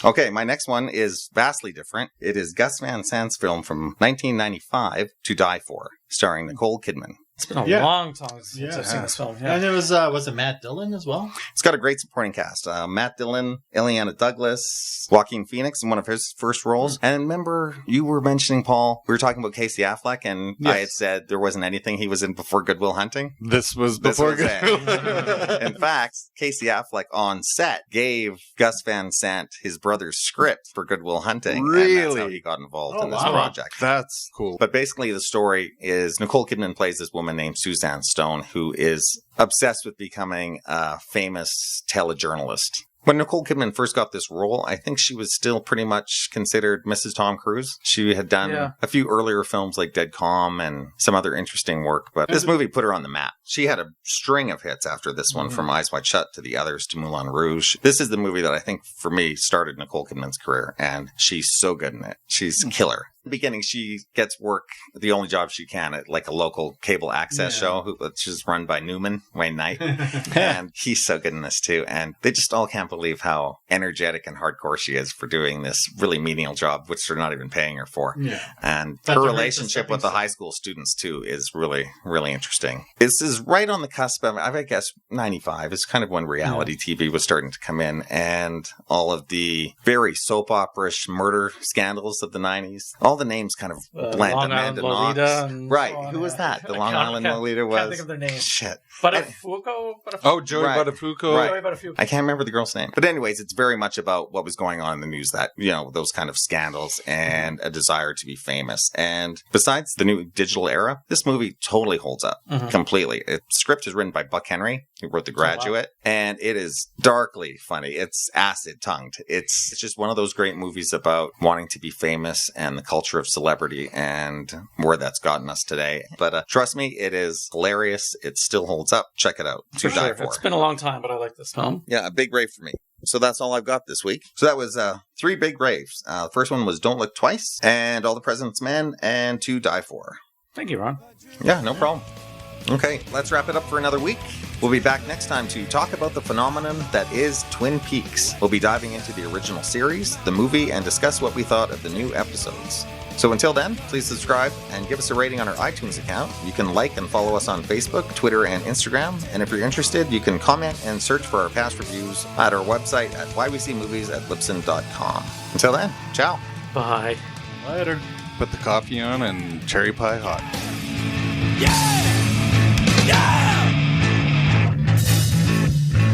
Okay, my next one is vastly different. It is Gus Van Sant's film from 1995, To Die For, starring Nicole Kidman. It's been a long time since I've seen this film. Yeah. And it was it Matt Dillon as well? It's got a great supporting cast. Matt Dillon, Ileana Douglas, Joaquin Phoenix in one of his first roles. And remember, you were mentioning, Paul, we were talking about Casey Affleck, and I had said there wasn't anything he was in before Good Will Hunting. This was before Good Will Hunting. In fact, Casey Affleck on set gave Gus Van Sant his brother's script for Good Will Hunting. Really? And that's how he got involved in this project. That's cool. But basically the story is Nicole Kidman plays this woman named Suzanne Stone, who is obsessed with becoming a famous telejournalist. When Nicole Kidman first got this role, I think she was still pretty much considered Mrs. Tom Cruise. She had done a few earlier films like Dead Calm and some other interesting work, but this movie put her on the map. She had a string of hits after this one, from Eyes Wide Shut to The Others to Moulin Rouge. This is the movie that I think, for me, started Nicole Kidman's career, and she's so good in it. She's a killer. In the beginning, she gets work, the only job she can, at like a local cable access show, which is run by Wayne Knight. And he's so good in this too. And they just all can't believe how energetic and hardcore she is for doing this really menial job, which they're not even paying her for. Yeah. And her relationship with the high school students too is really, really interesting. This is right on the cusp of, I guess, 95 is kind of when reality TV was starting to come in, and all of the very soap opera-ish murder scandals of the 90s. All the names kind of blend. Long Island Lolita. Right. Who was that? The Long Island Lolita was... I can't think of their name. Shit. Buttafuoco? Joey Buttafuoco. Right. Joey Buttafuoco. I can't remember the girl's name. But anyways, it's very much about what was going on in the news, that, those kind of scandals and a desire to be famous. And besides the new digital era, this movie totally holds up completely. The script is written by Buck Henry, who wrote The Graduate, and it is darkly funny. It's acid-tongued. It's just one of those great movies about wanting to be famous and the culture of celebrity and where that's gotten us today. But trust me, it is hilarious. It still holds up. Check it out. To Die For. It's been a long time, but I like this film. Yeah, a big rave for me. So that's all I've got this week. So that was 3 big raves. The first one was Don't Look Twice, and All the President's Men, and To Die For. Thank you, Ron. Yeah, no problem. Okay, let's wrap it up for another week. We'll be back next time to talk about the phenomenon that is Twin Peaks. We'll be diving into the original series, the movie, and discuss what we thought of the new episodes. So until then, please subscribe and give us a rating on our iTunes account. You can like and follow us on Facebook, Twitter, and Instagram. And if you're interested, you can comment and search for our past reviews at our website at whyweseemovies@libsyn.com. Until then, ciao. Bye. Later. Put the coffee on and cherry pie hot. Yeah!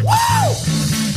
Woo!